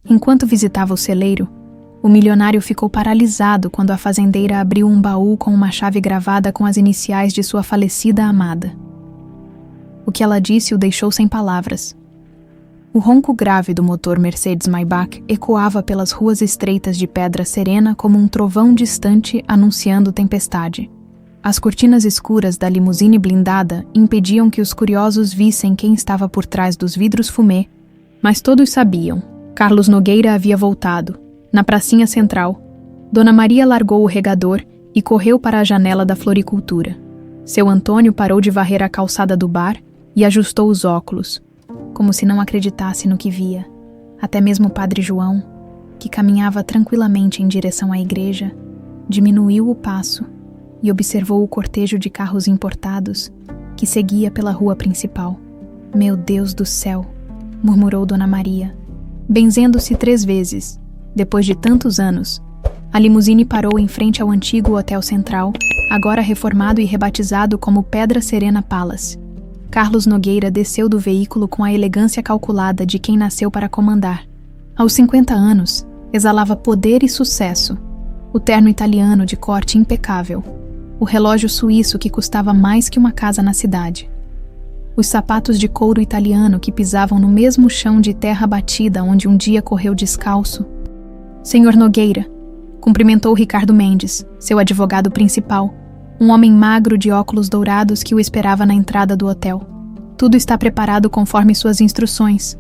Enquanto visitava o celeiro, o milionário ficou paralisado quando a fazendeira abriu um baú com uma chave gravada com as iniciais de sua falecida amada. O que ela disse o deixou sem palavras. O ronco grave do motor Mercedes-Maybach ecoava pelas ruas estreitas de Pedra Serena como um trovão distante anunciando tempestade. As cortinas escuras da limusine blindada impediam que os curiosos vissem quem estava por trás dos vidros fumê, mas todos sabiam. Carlos Nogueira havia voltado. Na pracinha central, Dona Maria largou o regador e correu para a janela da floricultura. Seu Antônio parou de varrer a calçada do bar e ajustou os óculos, como se não acreditasse no que via. Até mesmo o Padre João, que caminhava tranquilamente em direção à igreja, diminuiu o passo e observou o cortejo de carros importados que seguia pela rua principal. "Meu Deus do céu!" murmurou Dona Maria. Benzendo-se 3 vezes, depois de tantos anos, a limusine parou em frente ao antigo Hotel Central, agora reformado e rebatizado como Pedra Serena Palace. Carlos Nogueira desceu do veículo com a elegância calculada de quem nasceu para comandar. Aos 50 anos, exalava poder e sucesso. O terno italiano de corte impecável. O relógio suíço que custava mais que uma casa na cidade. Os sapatos de couro italiano que pisavam no mesmo chão de terra batida onde um dia correu descalço. "Senhor Nogueira", cumprimentou Ricardo Mendes, seu advogado principal, um homem magro de óculos dourados que o esperava na entrada do hotel. "Tudo está preparado conforme suas instruções."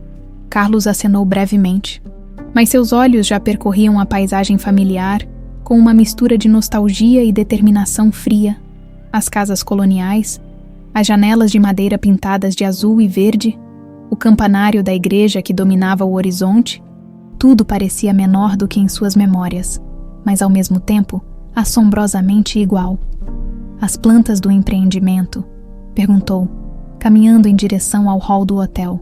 Carlos acenou brevemente, mas seus olhos já percorriam a paisagem familiar com uma mistura de nostalgia e determinação fria. As casas coloniais, as janelas de madeira pintadas de azul e verde, o campanário da igreja que dominava o horizonte, tudo parecia menor do que em suas memórias, mas ao mesmo tempo assombrosamente igual. "As plantas do empreendimento?" perguntou, caminhando em direção ao hall do hotel.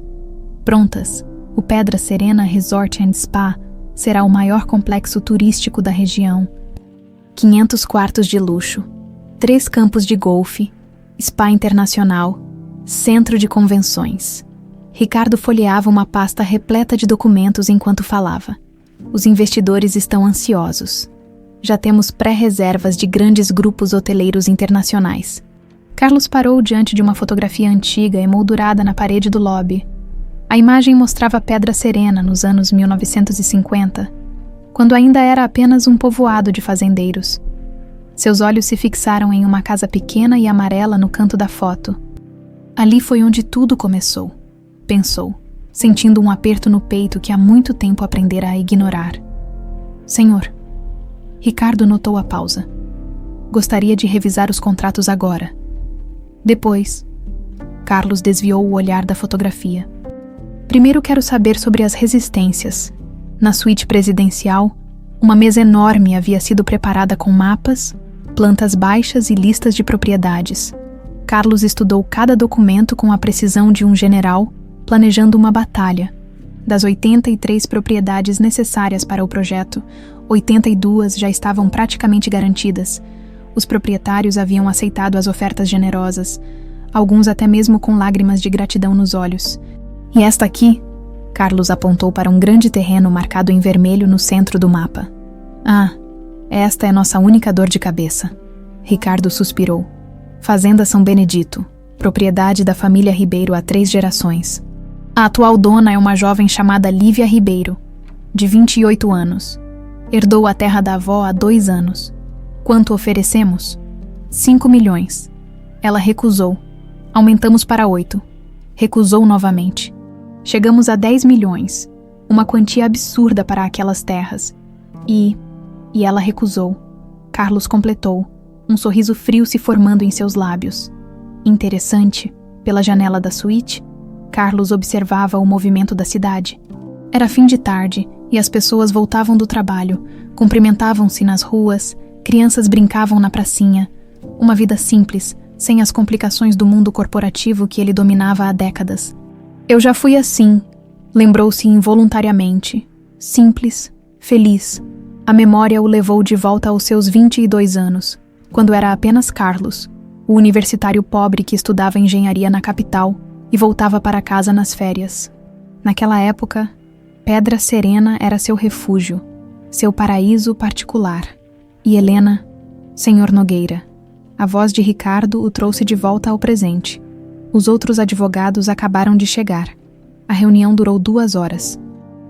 "Prontas. O Pedra Serena Resort and Spa será o maior complexo turístico da região. 500 quartos de luxo, 3 campos de golfe, spa internacional, centro de convenções." Ricardo folheava uma pasta repleta de documentos enquanto falava. "Os investidores estão ansiosos. Já temos pré-reservas de grandes grupos hoteleiros internacionais." Carlos parou diante de uma fotografia antiga emoldurada na parede do lobby. A imagem mostrava Pedra Serena nos anos 1950, quando ainda era apenas um povoado de fazendeiros. Seus olhos se fixaram em uma casa pequena e amarela no canto da foto. "Ali foi onde tudo começou", pensou, sentindo um aperto no peito que há muito tempo aprendera a ignorar. "Senhor." Ricardo notou a pausa. "Gostaria de revisar os contratos agora." "Depois." Carlos desviou o olhar da fotografia. "Primeiro quero saber sobre as resistências." Na suíte presidencial, uma mesa enorme havia sido preparada com mapas, plantas baixas e listas de propriedades. Carlos estudou cada documento com a precisão de um general, planejando uma batalha. Das 83 propriedades necessárias para o projeto, 82 já estavam praticamente garantidas. Os proprietários haviam aceitado as ofertas generosas, alguns até mesmo com lágrimas de gratidão nos olhos. "E esta aqui?" Carlos apontou para um grande terreno marcado em vermelho no centro do mapa. "Ah, esta é nossa única dor de cabeça." Ricardo suspirou. "Fazenda São Benedito, propriedade da família Ribeiro há 3 gerações. A atual dona é uma jovem chamada Lívia Ribeiro, de 28 anos. Herdou a terra da avó há 2 anos. Quanto oferecemos? 5 milhões. Ela recusou. Aumentamos para 8. Recusou novamente. Chegamos a 10 milhões, uma quantia absurda para aquelas terras. E ela recusou." Carlos completou, um sorriso frio se formando em seus lábios. Interessante, pela janela da suíte, Carlos observava o movimento da cidade. Era fim de tarde e as pessoas voltavam do trabalho, cumprimentavam-se nas ruas, crianças brincavam na pracinha. Uma vida simples, sem as complicações do mundo corporativo que ele dominava há décadas. "Eu já fui assim", lembrou-se involuntariamente. Simples, feliz. A memória o levou de volta aos seus 22 anos, quando era apenas Carlos, o universitário pobre que estudava engenharia na capital e voltava para casa nas férias. Naquela época, Pedra Serena era seu refúgio, seu paraíso particular. E Helena, Senhor Nogueira. A voz de Ricardo o trouxe de volta ao presente. Os outros advogados acabaram de chegar. A reunião durou 2 horas.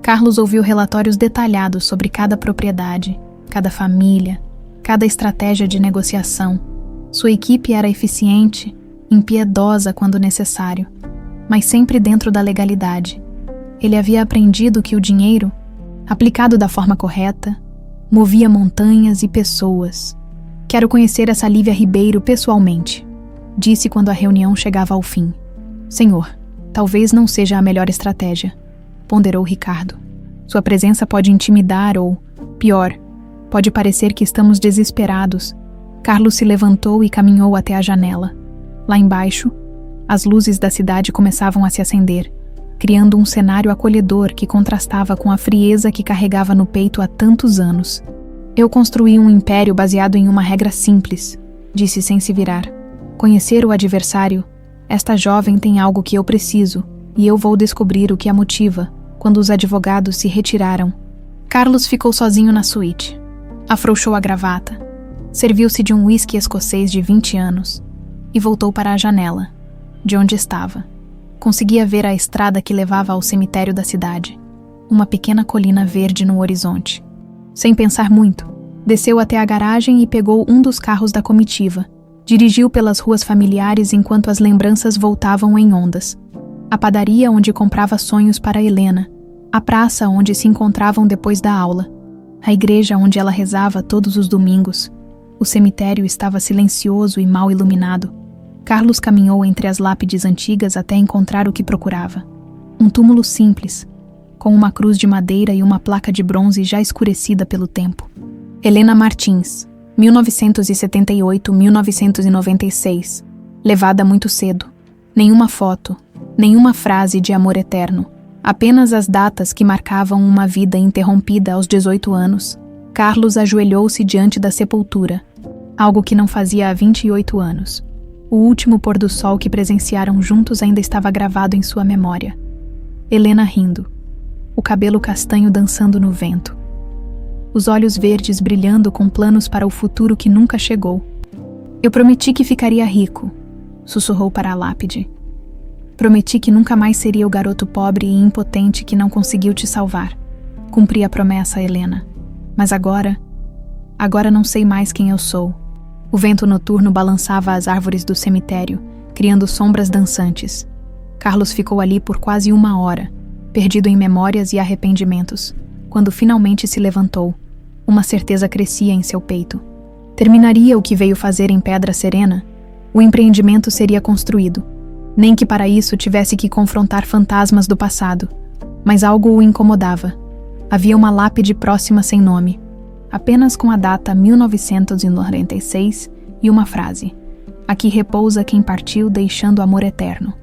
Carlos ouviu relatórios detalhados sobre cada propriedade, cada família, cada estratégia de negociação. Sua equipe era eficiente, impiedosa quando necessário, mas sempre dentro da legalidade. Ele havia aprendido que o dinheiro, aplicado da forma correta, movia montanhas e pessoas. Quero conhecer essa Lívia Ribeiro pessoalmente, disse quando a reunião chegava ao fim. Senhor, talvez não seja a melhor estratégia, ponderou Ricardo. Sua presença pode intimidar ou, pior, pode parecer que estamos desesperados. Carlos se levantou e caminhou até a janela. Lá embaixo, as luzes da cidade começavam a se acender, criando um cenário acolhedor que contrastava com a frieza que carregava no peito há tantos anos. Eu construí um império baseado em uma regra simples, disse sem se virar. Conhecer o adversário. Esta jovem tem algo que eu preciso, e eu vou descobrir o que a motiva, quando os advogados se retiraram. Carlos ficou sozinho na suíte. Afrouxou a gravata, serviu-se de um uísque escocês de 20 anos e voltou para a janela, de onde estava. Conseguia ver a estrada que levava ao cemitério da cidade, uma pequena colina verde no horizonte. Sem pensar muito, desceu até a garagem e pegou um dos carros da comitiva. Dirigiu pelas ruas familiares enquanto as lembranças voltavam em ondas. A padaria onde comprava sonhos para Helena, a praça onde se encontravam depois da aula, a igreja onde ela rezava todos os domingos. O cemitério estava silencioso e mal iluminado. Carlos caminhou entre as lápides antigas até encontrar o que procurava. Um túmulo simples, com uma cruz de madeira e uma placa de bronze já escurecida pelo tempo. Helena Martins, 1978-1996. Levada muito cedo. Nenhuma foto, nenhuma frase de amor eterno. Apenas as datas que marcavam uma vida interrompida aos 18 anos. Carlos ajoelhou-se diante da sepultura, algo que não fazia há 28 anos. O último pôr do sol que presenciaram juntos ainda estava gravado em sua memória. Helena rindo, o cabelo castanho dançando no vento. Os olhos verdes brilhando com planos para o futuro que nunca chegou. Eu prometi que ficaria rico, sussurrou para a lápide. Prometi que nunca mais seria o garoto pobre e impotente que não conseguiu te salvar. Cumpri a promessa, Helena. Mas agora não sei mais quem eu sou. O vento noturno balançava as árvores do cemitério, criando sombras dançantes. Carlos ficou ali por quase 1 hora, perdido em memórias e arrependimentos. Quando finalmente se levantou, uma certeza crescia em seu peito. Terminaria o que veio fazer em Pedra Serena. O empreendimento seria construído. Nem que para isso tivesse que confrontar fantasmas do passado. Mas algo o incomodava. Havia uma lápide próxima sem nome, apenas com a data 1996 e uma frase: aqui repousa quem partiu deixando amor eterno.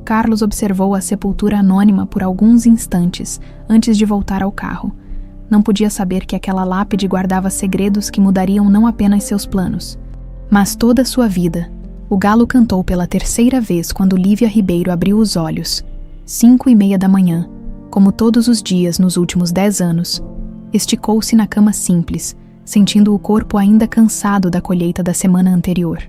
Carlos observou a sepultura anônima por alguns instantes antes de voltar ao carro. Não podia saber que aquela lápide guardava segredos que mudariam não apenas seus planos, mas toda a sua vida. O galo cantou pela 3ª vez quando Lívia Ribeiro abriu os olhos. 5:30 da manhã, como todos os dias nos últimos 10 anos. Esticou-se na cama simples, sentindo o corpo ainda cansado da colheita da semana anterior.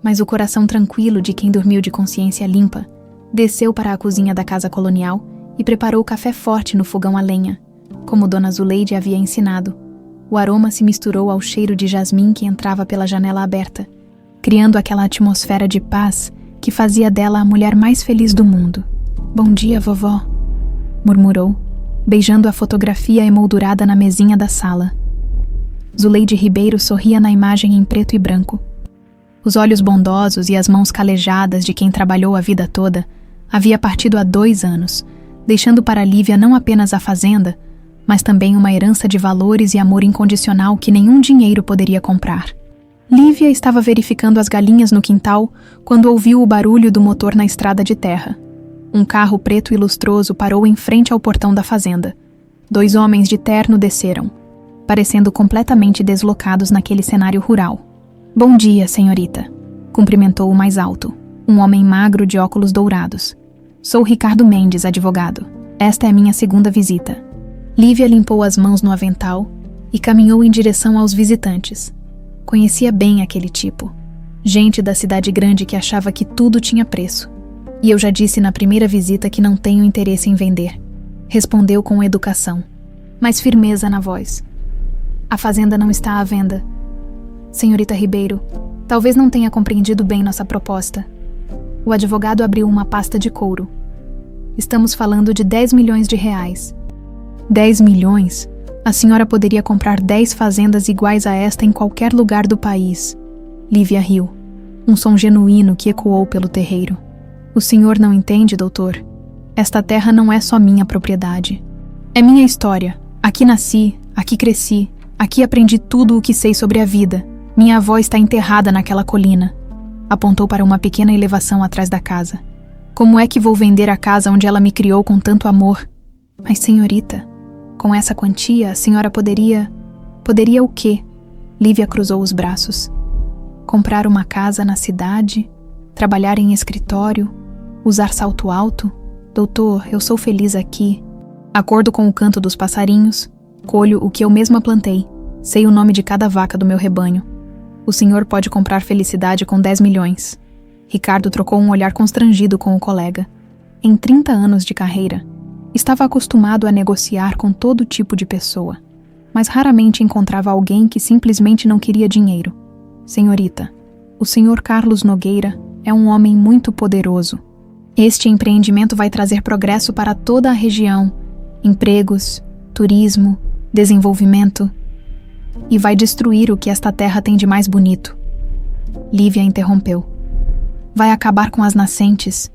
Mas o coração tranquilo de quem dormiu de consciência limpa, desceu para a cozinha da casa colonial e preparou café forte no fogão a lenha, como Dona Zuleide havia ensinado. O aroma se misturou ao cheiro de jasmim que entrava pela janela aberta, criando aquela atmosfera de paz que fazia dela a mulher mais feliz do mundo. "Bom dia, vovó", murmurou, beijando a fotografia emoldurada na mesinha da sala. Zuleide Ribeiro sorria na imagem em preto e branco. Os olhos bondosos e as mãos calejadas de quem trabalhou a vida toda havia partido há 2 anos, deixando para Lívia não apenas a fazenda, mas também uma herança de valores e amor incondicional que nenhum dinheiro poderia comprar. Lívia estava verificando as galinhas no quintal quando ouviu o barulho do motor na estrada de terra. Um carro preto e lustroso parou em frente ao portão da fazenda. 2 homens de terno desceram, parecendo completamente deslocados naquele cenário rural. "Bom dia, senhorita", cumprimentou o mais alto, um homem magro de óculos dourados. "Sou Ricardo Mendes, advogado. Esta é minha segunda visita. Lívia limpou as mãos no avental e caminhou em direção aos visitantes. Conhecia bem aquele tipo. Gente da cidade grande que achava que tudo tinha preço. E eu já disse na primeira visita que não tenho interesse em vender. Respondeu com educação, mas firmeza na voz. A fazenda não está à venda. Senhorita Ribeiro, talvez não tenha compreendido bem nossa proposta. O advogado abriu uma pasta de couro. Estamos falando de 10 milhões de reais. 10 milhões? A senhora poderia comprar 10 fazendas iguais a esta em qualquer lugar do país. Lívia riu. Um som genuíno que ecoou pelo terreiro. O senhor não entende, doutor? Esta terra não é só minha propriedade. É minha história. Aqui nasci, aqui cresci, aqui aprendi tudo o que sei sobre a vida. Minha avó está enterrada naquela colina. Apontou para uma pequena elevação atrás da casa. Como é que vou vender a casa onde ela me criou com tanto amor? Mas, senhorita, com essa quantia, a senhora poderia... Poderia o quê? Lívia cruzou os braços. Comprar uma casa na cidade, trabalhar em escritório, usar salto alto? Doutor, eu sou feliz aqui. Acordo com o canto dos passarinhos, colho o que eu mesma plantei, sei o nome de cada vaca do meu rebanho. O senhor pode comprar felicidade com 10 milhões. Ricardo trocou um olhar constrangido com o colega. Em 30 anos de carreira, estava acostumado a negociar com todo tipo de pessoa, mas raramente encontrava alguém que simplesmente não queria dinheiro. Senhorita, o senhor Carlos Nogueira é um homem muito poderoso. Este empreendimento vai trazer progresso para toda a região, empregos, turismo, desenvolvimento, e vai destruir o que esta terra tem de mais bonito. Lívia interrompeu. Vai acabar com as nascentes,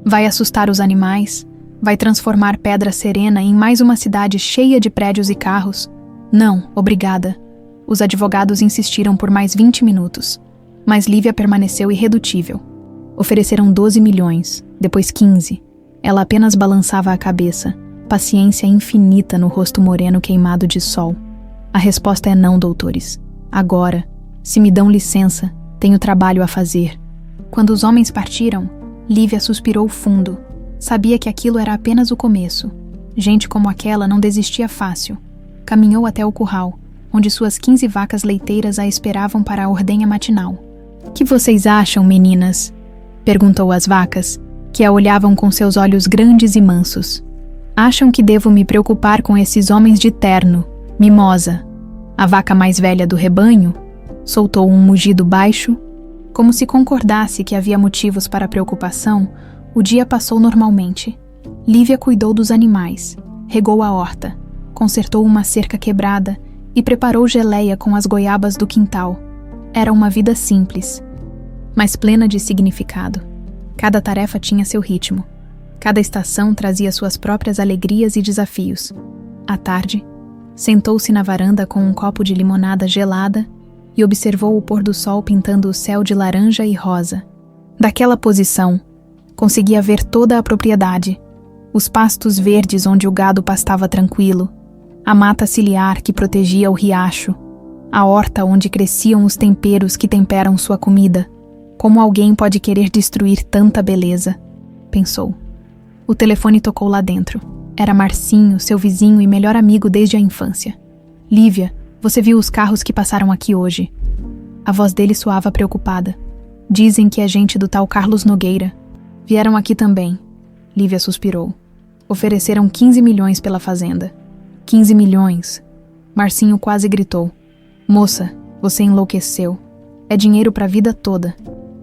vai assustar os animais, vai transformar Pedra Serena em mais uma cidade cheia de prédios e carros. Não, obrigada. Os advogados insistiram por mais 20 minutos, mas Lívia permaneceu irredutível. Ofereceram 12 milhões, depois 15. Ela apenas balançava a cabeça, paciência infinita no rosto moreno queimado de sol. A resposta é não, doutores. Agora, se me dão licença, tenho trabalho a fazer. Quando os homens partiram, Lívia suspirou fundo. Sabia que aquilo era apenas o começo. Gente como aquela não desistia fácil. Caminhou até o curral, onde suas 15 vacas leiteiras a esperavam para a ordenha matinal. — Que vocês acham, meninas? Perguntou às vacas, que a olhavam com seus olhos grandes e mansos. Acham que devo me preocupar com esses homens de terno? Mimosa, a vaca mais velha do rebanho, soltou um mugido baixo. Como se concordasse que havia motivos para preocupação, o dia passou normalmente. Lívia cuidou dos animais, regou a horta, consertou uma cerca quebrada e preparou geleia com as goiabas do quintal. Era uma vida simples, mas plena de significado. Cada tarefa tinha seu ritmo. Cada estação trazia suas próprias alegrias e desafios. À tarde, sentou-se na varanda com um copo de limonada gelada e observou o pôr do sol pintando o céu de laranja e rosa. Daquela posição, conseguia ver toda a propriedade, os pastos verdes onde o gado pastava tranquilo, a mata ciliar que protegia o riacho, a horta onde cresciam os temperos que temperam sua comida. Como alguém pode querer destruir tanta beleza? Pensou. O telefone tocou lá dentro. Era Marcinho, seu vizinho e melhor amigo desde a infância. Lívia, você viu os carros que passaram aqui hoje? A voz dele soava preocupada. Dizem que é gente do tal Carlos Nogueira. Vieram aqui também. Lívia suspirou. Ofereceram 15 milhões pela fazenda. 15 milhões. Marcinho quase gritou. Moça, você enlouqueceu. É dinheiro para a vida toda.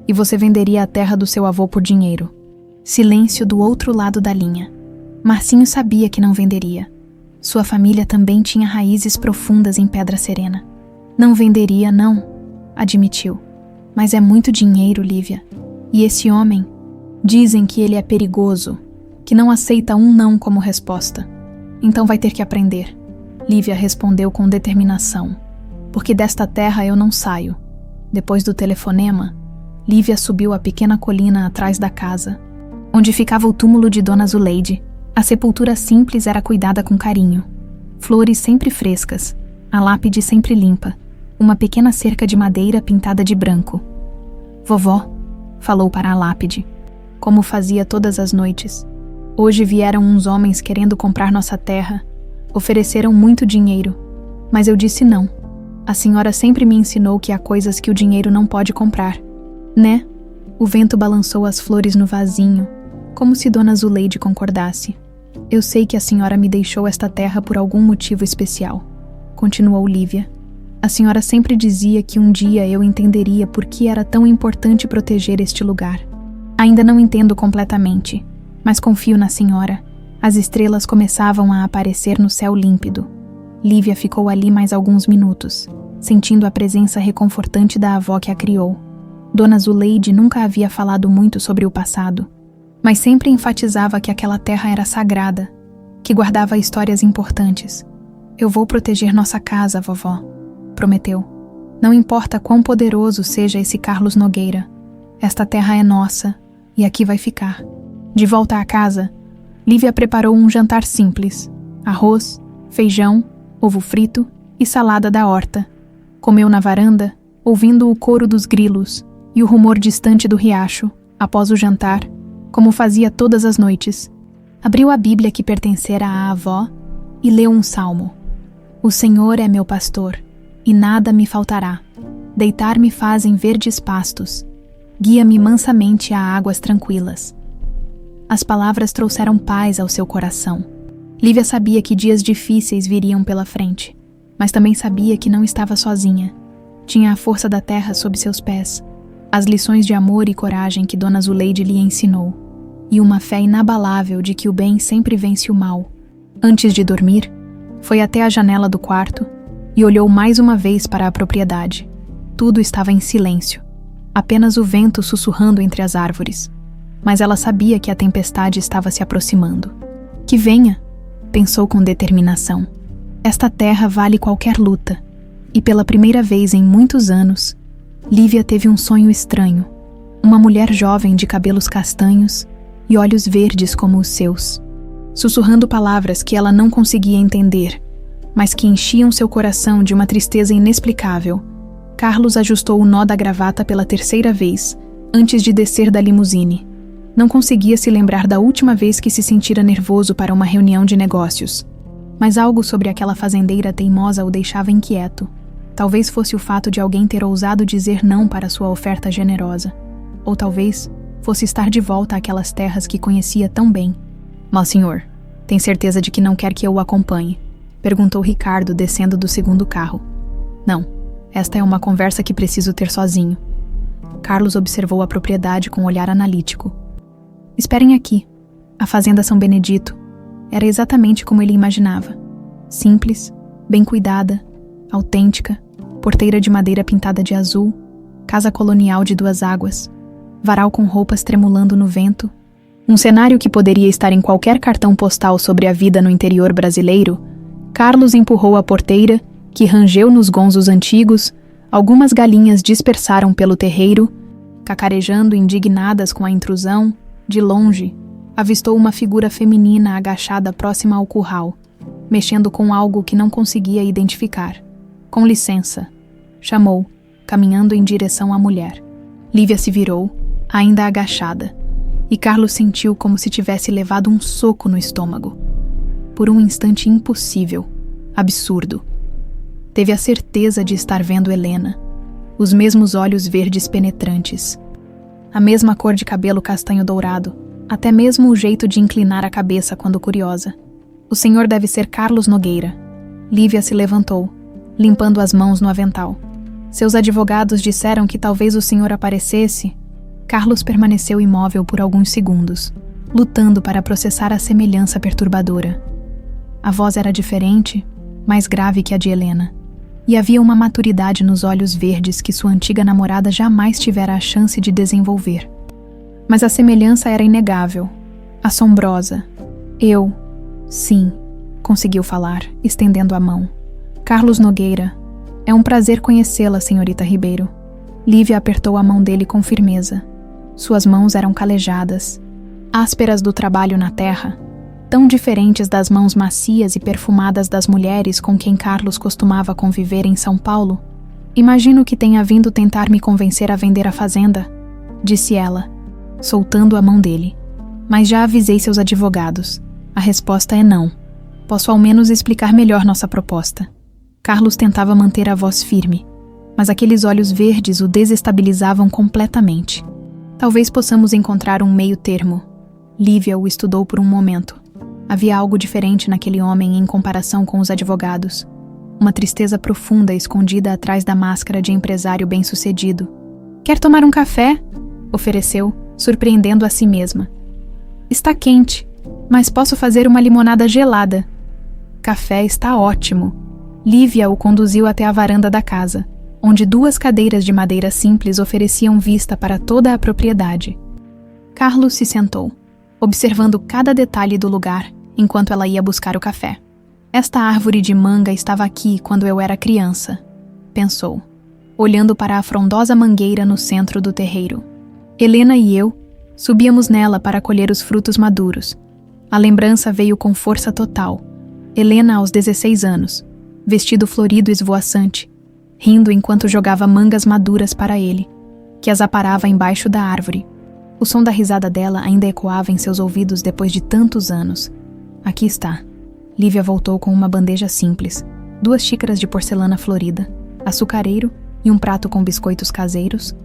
E você venderia a terra do seu avô por dinheiro. Silêncio do outro lado da linha. Marcinho sabia que não venderia. Sua família também tinha raízes profundas em Pedra Serena. Não venderia, não, admitiu. Mas é muito dinheiro, Lívia. E esse homem, dizem que ele é perigoso, que não aceita um não como resposta. Então vai ter que aprender. Lívia respondeu com determinação. Porque desta terra eu não saio. Depois do telefonema, Lívia subiu a pequena colina atrás da casa, onde ficava o túmulo de Dona Zuleide. A sepultura simples era cuidada com carinho. Flores sempre frescas, a lápide sempre limpa, uma pequena cerca de madeira pintada de branco. Vovó, falou para a lápide, como fazia todas as noites. Hoje vieram uns homens querendo comprar nossa terra. Ofereceram muito dinheiro, mas eu disse não. A senhora sempre me ensinou que há coisas que o dinheiro não pode comprar, né? O vento balançou as flores no vasinho, como se Dona Zuleide concordasse. Eu sei que a senhora me deixou esta terra por algum motivo especial, continuou Lívia. A senhora sempre dizia que um dia eu entenderia por que era tão importante proteger este lugar. Ainda não entendo completamente, mas confio na senhora. As estrelas começavam a aparecer no céu límpido. Lívia ficou ali mais alguns minutos, sentindo a presença reconfortante da avó que a criou. Dona Zuleide nunca havia falado muito sobre o passado, mas sempre enfatizava que aquela terra era sagrada, que guardava histórias importantes. Eu vou proteger nossa casa, vovó, prometeu. Não importa quão poderoso seja esse Carlos Nogueira, esta terra é nossa e aqui vai ficar. De volta à casa, Lívia preparou um jantar simples: arroz, feijão, ovo frito e salada da horta. Comeu na varanda, ouvindo o coro dos grilos e o rumor distante do riacho. Após o jantar, como fazia todas as noites, abriu a Bíblia que pertencera à avó e leu um salmo. O Senhor é meu pastor, e nada me faltará. Deitar-me faz em verdes pastos. Guia-me mansamente a águas tranquilas. As palavras trouxeram paz ao seu coração. Lívia sabia que dias difíceis viriam pela frente, mas também sabia que não estava sozinha. Tinha a força da terra sob seus pés, as lições de amor e coragem que Dona Zuleide lhe ensinou, e uma fé inabalável de que o bem sempre vence o mal. Antes de dormir, foi até a janela do quarto e olhou mais uma vez para a propriedade. Tudo estava em silêncio, apenas o vento sussurrando entre as árvores. Mas ela sabia que a tempestade estava se aproximando. Que venha, pensou com determinação. Esta terra vale qualquer luta. E pela primeira vez em muitos anos, Lívia teve um sonho estranho. Uma mulher jovem de cabelos castanhos e olhos verdes como os seus, sussurrando palavras que ela não conseguia entender, mas que enchiam seu coração de uma tristeza inexplicável. Carlos ajustou o nó da gravata pela terceira vez, antes de descer da limusine. Não conseguia se lembrar da última vez que se sentira nervoso para uma reunião de negócios. Mas algo sobre aquela fazendeira teimosa o deixava inquieto. Talvez fosse o fato de alguém ter ousado dizer não para sua oferta generosa. Ou talvez fosse estar de volta àquelas terras que conhecia tão bem. Mas, senhor, tem certeza de que não quer que eu o acompanhe? Perguntou Ricardo, descendo do segundo carro. Não, esta é uma conversa que preciso ter sozinho. Carlos observou a propriedade com um olhar analítico. Esperem aqui. A fazenda São Benedito era exatamente como ele imaginava. Simples, bem cuidada, autêntica, porteira de madeira pintada de azul, casa colonial de 2 águas, varal com roupas tremulando no vento. Um cenário que poderia estar em qualquer cartão postal sobre a vida no interior brasileiro. Carlos empurrou a porteira, que rangeu nos gonzos antigos. Algumas galinhas dispersaram pelo terreiro, cacarejando indignadas com a intrusão. De longe, avistou uma figura feminina agachada próxima ao curral, mexendo com algo que não conseguia identificar. Com licença, chamou, caminhando em direção à mulher. Lívia se virou, ainda agachada, e Carlos sentiu como se tivesse levado um soco no estômago. Por um instante impossível, absurdo. Teve a certeza de estar vendo Helena, os mesmos olhos verdes penetrantes, a mesma cor de cabelo castanho dourado, até mesmo o jeito de inclinar a cabeça quando curiosa. O senhor deve ser Carlos Nogueira. Lívia se levantou, limpando as mãos no avental. Seus advogados disseram que talvez o senhor aparecesse. Carlos permaneceu imóvel por alguns segundos, lutando para processar a semelhança perturbadora. A voz era diferente, mais grave que a de Helena. E havia uma maturidade nos olhos verdes que sua antiga namorada jamais tivera a chance de desenvolver. Mas a semelhança era inegável, assombrosa. Sim, conseguiu falar, estendendo a mão. Carlos Nogueira, é um prazer conhecê-la, senhorita Ribeiro. Lívia apertou a mão dele com firmeza. Suas mãos eram calejadas, ásperas do trabalho na terra, tão diferentes das mãos macias e perfumadas das mulheres com quem Carlos costumava conviver em São Paulo. Imagino que tenha vindo tentar me convencer a vender a fazenda, disse ela, soltando a mão dele. Mas já avisei seus advogados. A resposta é não. Posso ao menos explicar melhor nossa proposta. Carlos tentava manter a voz firme, mas aqueles olhos verdes o desestabilizavam completamente. Talvez possamos encontrar um meio termo. Lívia o estudou por um momento. Havia algo diferente naquele homem em comparação com os advogados. Uma tristeza profunda escondida atrás da máscara de empresário bem-sucedido. "Quer tomar um café?" ofereceu, surpreendendo a si mesma. "Está quente, mas posso fazer uma limonada gelada." "Café está ótimo." Lívia o conduziu até a varanda da casa, onde 2 cadeiras de madeira simples ofereciam vista para toda a propriedade. Carlos se sentou, observando cada detalhe do lugar enquanto ela ia buscar o café. "Esta árvore de manga estava aqui quando eu era criança", pensou, olhando para a frondosa mangueira no centro do terreiro. "Helena e eu subíamos nela para colher os frutos maduros. A lembrança veio com força total. Helena aos 16 anos, vestido florido e esvoaçante, rindo enquanto jogava mangas maduras para ele, que as aparava embaixo da árvore. O som da risada dela ainda ecoava em seus ouvidos depois de tantos anos. Aqui está." Lívia voltou com uma bandeja simples, 2 xícaras de porcelana florida, açucareiro e um prato com biscoitos caseiros.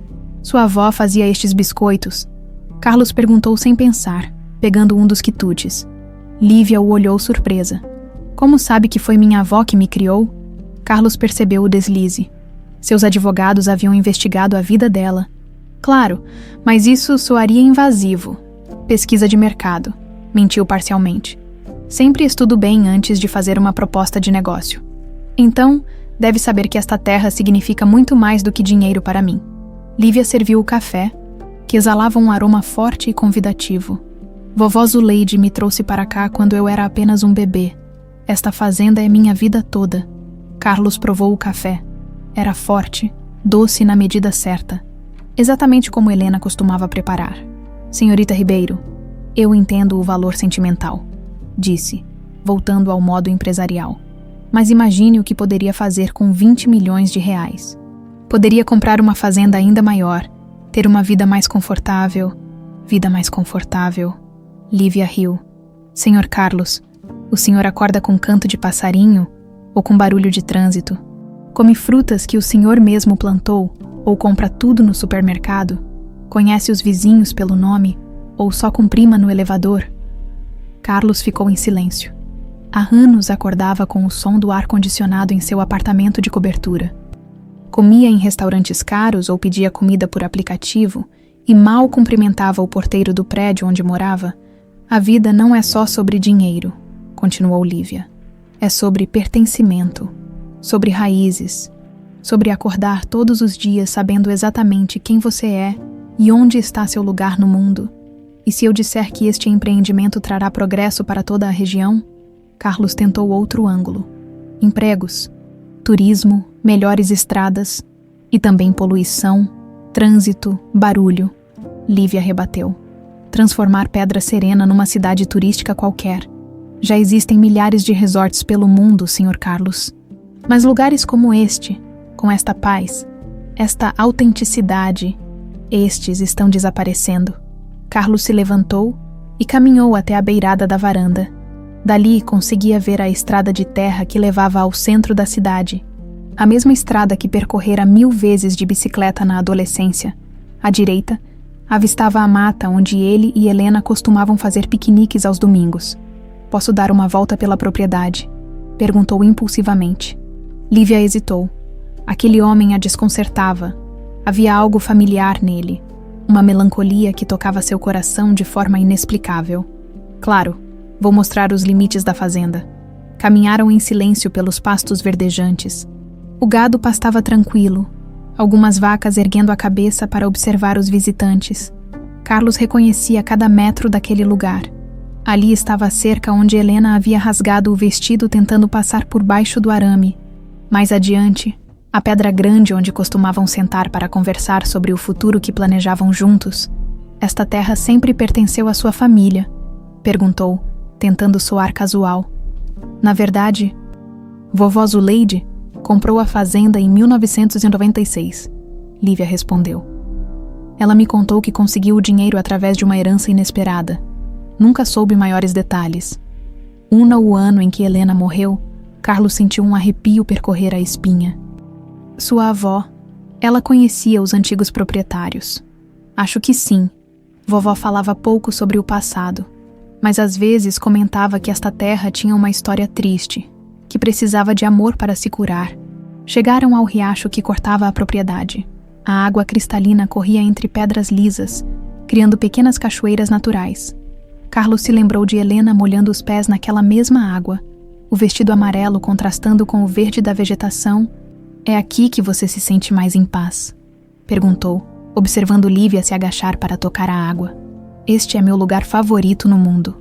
Sua avó fazia estes biscoitos. Carlos perguntou sem pensar, pegando um dos quitutes. Lívia o olhou surpresa. "Como sabe que foi minha avó que me criou?" Carlos percebeu o deslize. Seus advogados haviam investigado a vida dela. "Claro, mas isso soaria invasivo." "Pesquisa de mercado", mentiu parcialmente. "Sempre estudo bem antes de fazer uma proposta de negócio." "Então, deve saber que esta terra significa muito mais do que dinheiro para mim." Lívia serviu o café, que exalava um aroma forte e convidativo. "Vovó Zuleide me trouxe para cá quando eu era apenas um bebê. Esta fazenda é minha vida toda." Carlos provou o café. Era forte, doce na medida certa, exatamente como Helena costumava preparar. "Senhorita Ribeiro, eu entendo o valor sentimental", disse, voltando ao modo empresarial. "Mas imagine o que poderia fazer com 20 milhões de reais. Poderia comprar uma fazenda ainda maior, ter uma vida mais confortável." "Vida mais confortável." Lívia riu. "Senhor Carlos, o senhor acorda com canto de passarinho ou com barulho de trânsito? Come frutas que o senhor mesmo plantou ou compra tudo no supermercado? Conhece os vizinhos pelo nome ou só cumprima no elevador?" Carlos ficou em silêncio. Há anos acordava com o som do ar-condicionado em seu apartamento de cobertura. Comia em restaurantes caros ou pedia comida por aplicativo e mal cumprimentava o porteiro do prédio onde morava. "A vida não é só sobre dinheiro", continuou Lívia. "É sobre pertencimento, sobre raízes, sobre acordar todos os dias sabendo exatamente quem você é e onde está seu lugar no mundo. E se eu disser que este empreendimento trará progresso para toda a região?" Carlos tentou outro ângulo. "Empregos, turismo, melhores estradas e também poluição, trânsito, barulho." Lívia rebateu. "Transformar Pedra Serena numa cidade turística qualquer. Já existem milhares de resorts pelo mundo, Sr. Carlos. Mas lugares como este, com esta paz, esta autenticidade, estes estão desaparecendo." Carlos se levantou e caminhou até a beirada da varanda. Dali conseguia ver a estrada de terra que levava ao centro da cidade. A mesma estrada que percorrera 1000 vezes de bicicleta na adolescência. À direita, avistava a mata onde ele e Helena costumavam fazer piqueniques aos domingos. "Posso dar uma volta pela propriedade?" perguntou impulsivamente. Lívia hesitou. Aquele homem a desconcertava. Havia algo familiar nele. Uma melancolia que tocava seu coração de forma inexplicável. "Claro, vou mostrar os limites da fazenda." Caminharam em silêncio pelos pastos verdejantes. O gado pastava tranquilo, algumas vacas erguendo a cabeça para observar os visitantes. Carlos reconhecia cada metro daquele lugar. Ali estava a cerca onde Helena havia rasgado o vestido tentando passar por baixo do arame. Mais adiante, a pedra grande onde costumavam sentar para conversar sobre o futuro que planejavam juntos. "Esta terra sempre pertenceu à sua família?" perguntou, tentando soar casual. "Na verdade, vovó Zuleide comprou a fazenda em 1996, Lívia respondeu. "Ela me contou que conseguiu o dinheiro através de uma herança inesperada. Nunca soube maiores detalhes. No ano em que Helena morreu, Carlos sentiu um arrepio percorrer a espinha. Sua avó, ela conhecia os antigos proprietários. Acho que sim. Vovó falava pouco sobre o passado, mas às vezes comentava que esta terra tinha uma história triste, que precisava de amor para se curar. Chegaram ao riacho que cortava a propriedade. A água cristalina corria entre pedras lisas, criando pequenas cachoeiras naturais. Carlos se lembrou de Helena molhando os pés naquela mesma água, o vestido amarelo contrastando com o verde da vegetação. "É aqui que você se sente mais em paz?" perguntou, observando Lívia se agachar para tocar a água. "Este é meu lugar favorito no mundo."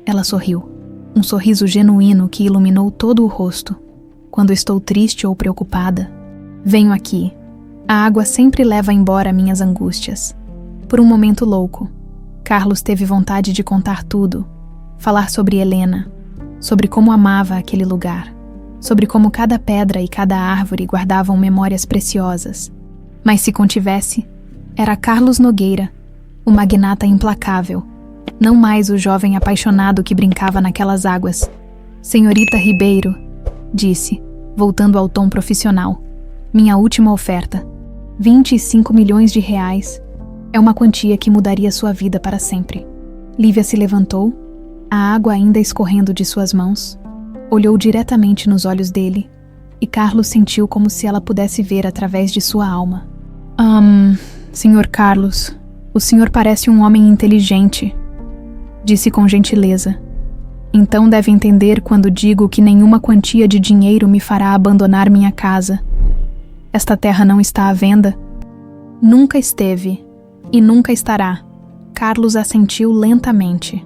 Ela sorriu, um sorriso genuíno que iluminou todo o rosto. "Quando estou triste ou preocupada, venho aqui. A água sempre leva embora minhas angústias." Por um momento louco, Carlos teve vontade de contar tudo, falar sobre Helena, sobre como amava aquele lugar, sobre como cada pedra e cada árvore guardavam memórias preciosas. Mas se contivesse, era Carlos Nogueira, o magnata implacável, não mais o jovem apaixonado que brincava naquelas águas. "Senhorita Ribeiro", disse, voltando ao tom profissional, "minha última oferta. 25 milhões de reais. É uma quantia que mudaria sua vida para sempre." Lívia se levantou, a água ainda escorrendo de suas mãos, olhou diretamente nos olhos dele, e Carlos sentiu como se ela pudesse ver através de sua alma. Senhor Carlos, o senhor parece um homem inteligente", disse com gentileza. "Então deve entender quando digo que nenhuma quantia de dinheiro me fará abandonar minha casa. Esta terra não está à venda?" "Nunca esteve. E nunca estará." Carlos assentiu lentamente.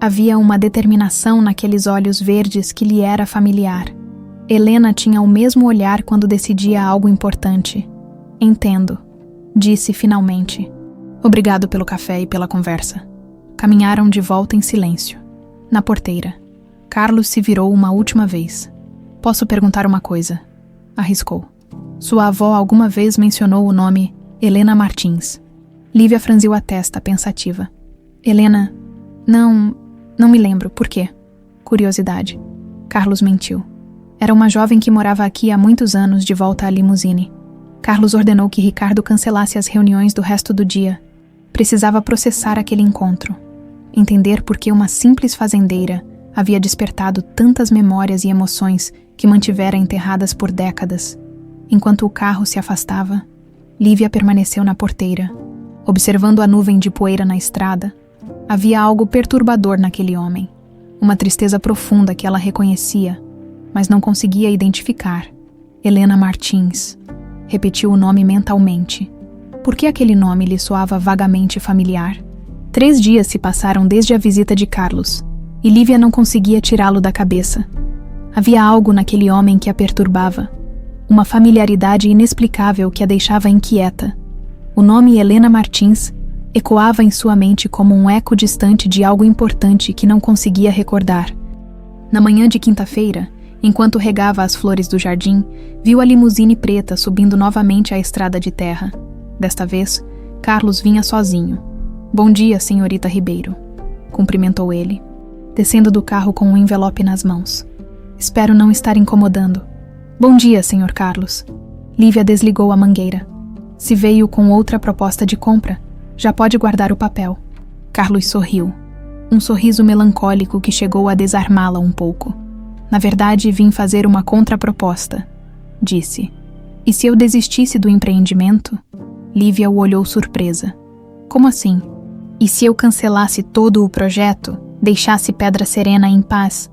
Havia uma determinação naqueles olhos verdes que lhe era familiar. Helena tinha o mesmo olhar quando decidia algo importante. "Entendo", disse finalmente. "Obrigado pelo café e pela conversa." Caminharam de volta em silêncio. Na porteira, Carlos se virou uma última vez. "Posso perguntar uma coisa?" arriscou. "Sua avó alguma vez mencionou o nome Helena Martins?" Lívia franziu a testa, pensativa. "Helena... Não me lembro. Por quê?" "Curiosidade." Carlos mentiu. Era uma jovem que morava aqui há muitos anos de volta à limusine. Carlos ordenou que Ricardo cancelasse as reuniões do resto do dia. Precisava processar aquele encontro. Entender por que uma simples fazendeira havia despertado tantas memórias e emoções que mantivera enterradas por décadas. Enquanto o carro se afastava, Lívia permaneceu na porteira. Observando a nuvem de poeira na estrada, havia algo perturbador naquele homem. Uma tristeza profunda que ela reconhecia, mas não conseguia identificar. Helena Martins. Repetiu o nome mentalmente. Por que aquele nome lhe soava vagamente familiar? 3 dias se passaram desde a visita de Carlos, e Lívia não conseguia tirá-lo da cabeça. Havia algo naquele homem que a perturbava. Uma familiaridade inexplicável que a deixava inquieta. O nome Helena Martins ecoava em sua mente como um eco distante de algo importante que não conseguia recordar. Na manhã de quinta-feira, enquanto regava as flores do jardim, viu a limusine preta subindo novamente a estrada de terra. Desta vez, Carlos vinha sozinho. "Bom dia, senhorita Ribeiro", cumprimentou ele, descendo do carro com um envelope nas mãos. "Espero não estar incomodando." "Bom dia, senhor Carlos." Lívia desligou a mangueira. "Se veio com outra proposta de compra, já pode guardar o papel." Carlos sorriu. Um sorriso melancólico que chegou a desarmá-la um pouco. "Na verdade, vim fazer uma contraproposta", disse. "E se eu desistisse do empreendimento?" Lívia o olhou surpresa. "Como assim? E se eu cancelasse todo o projeto, deixasse Pedra Serena em paz?"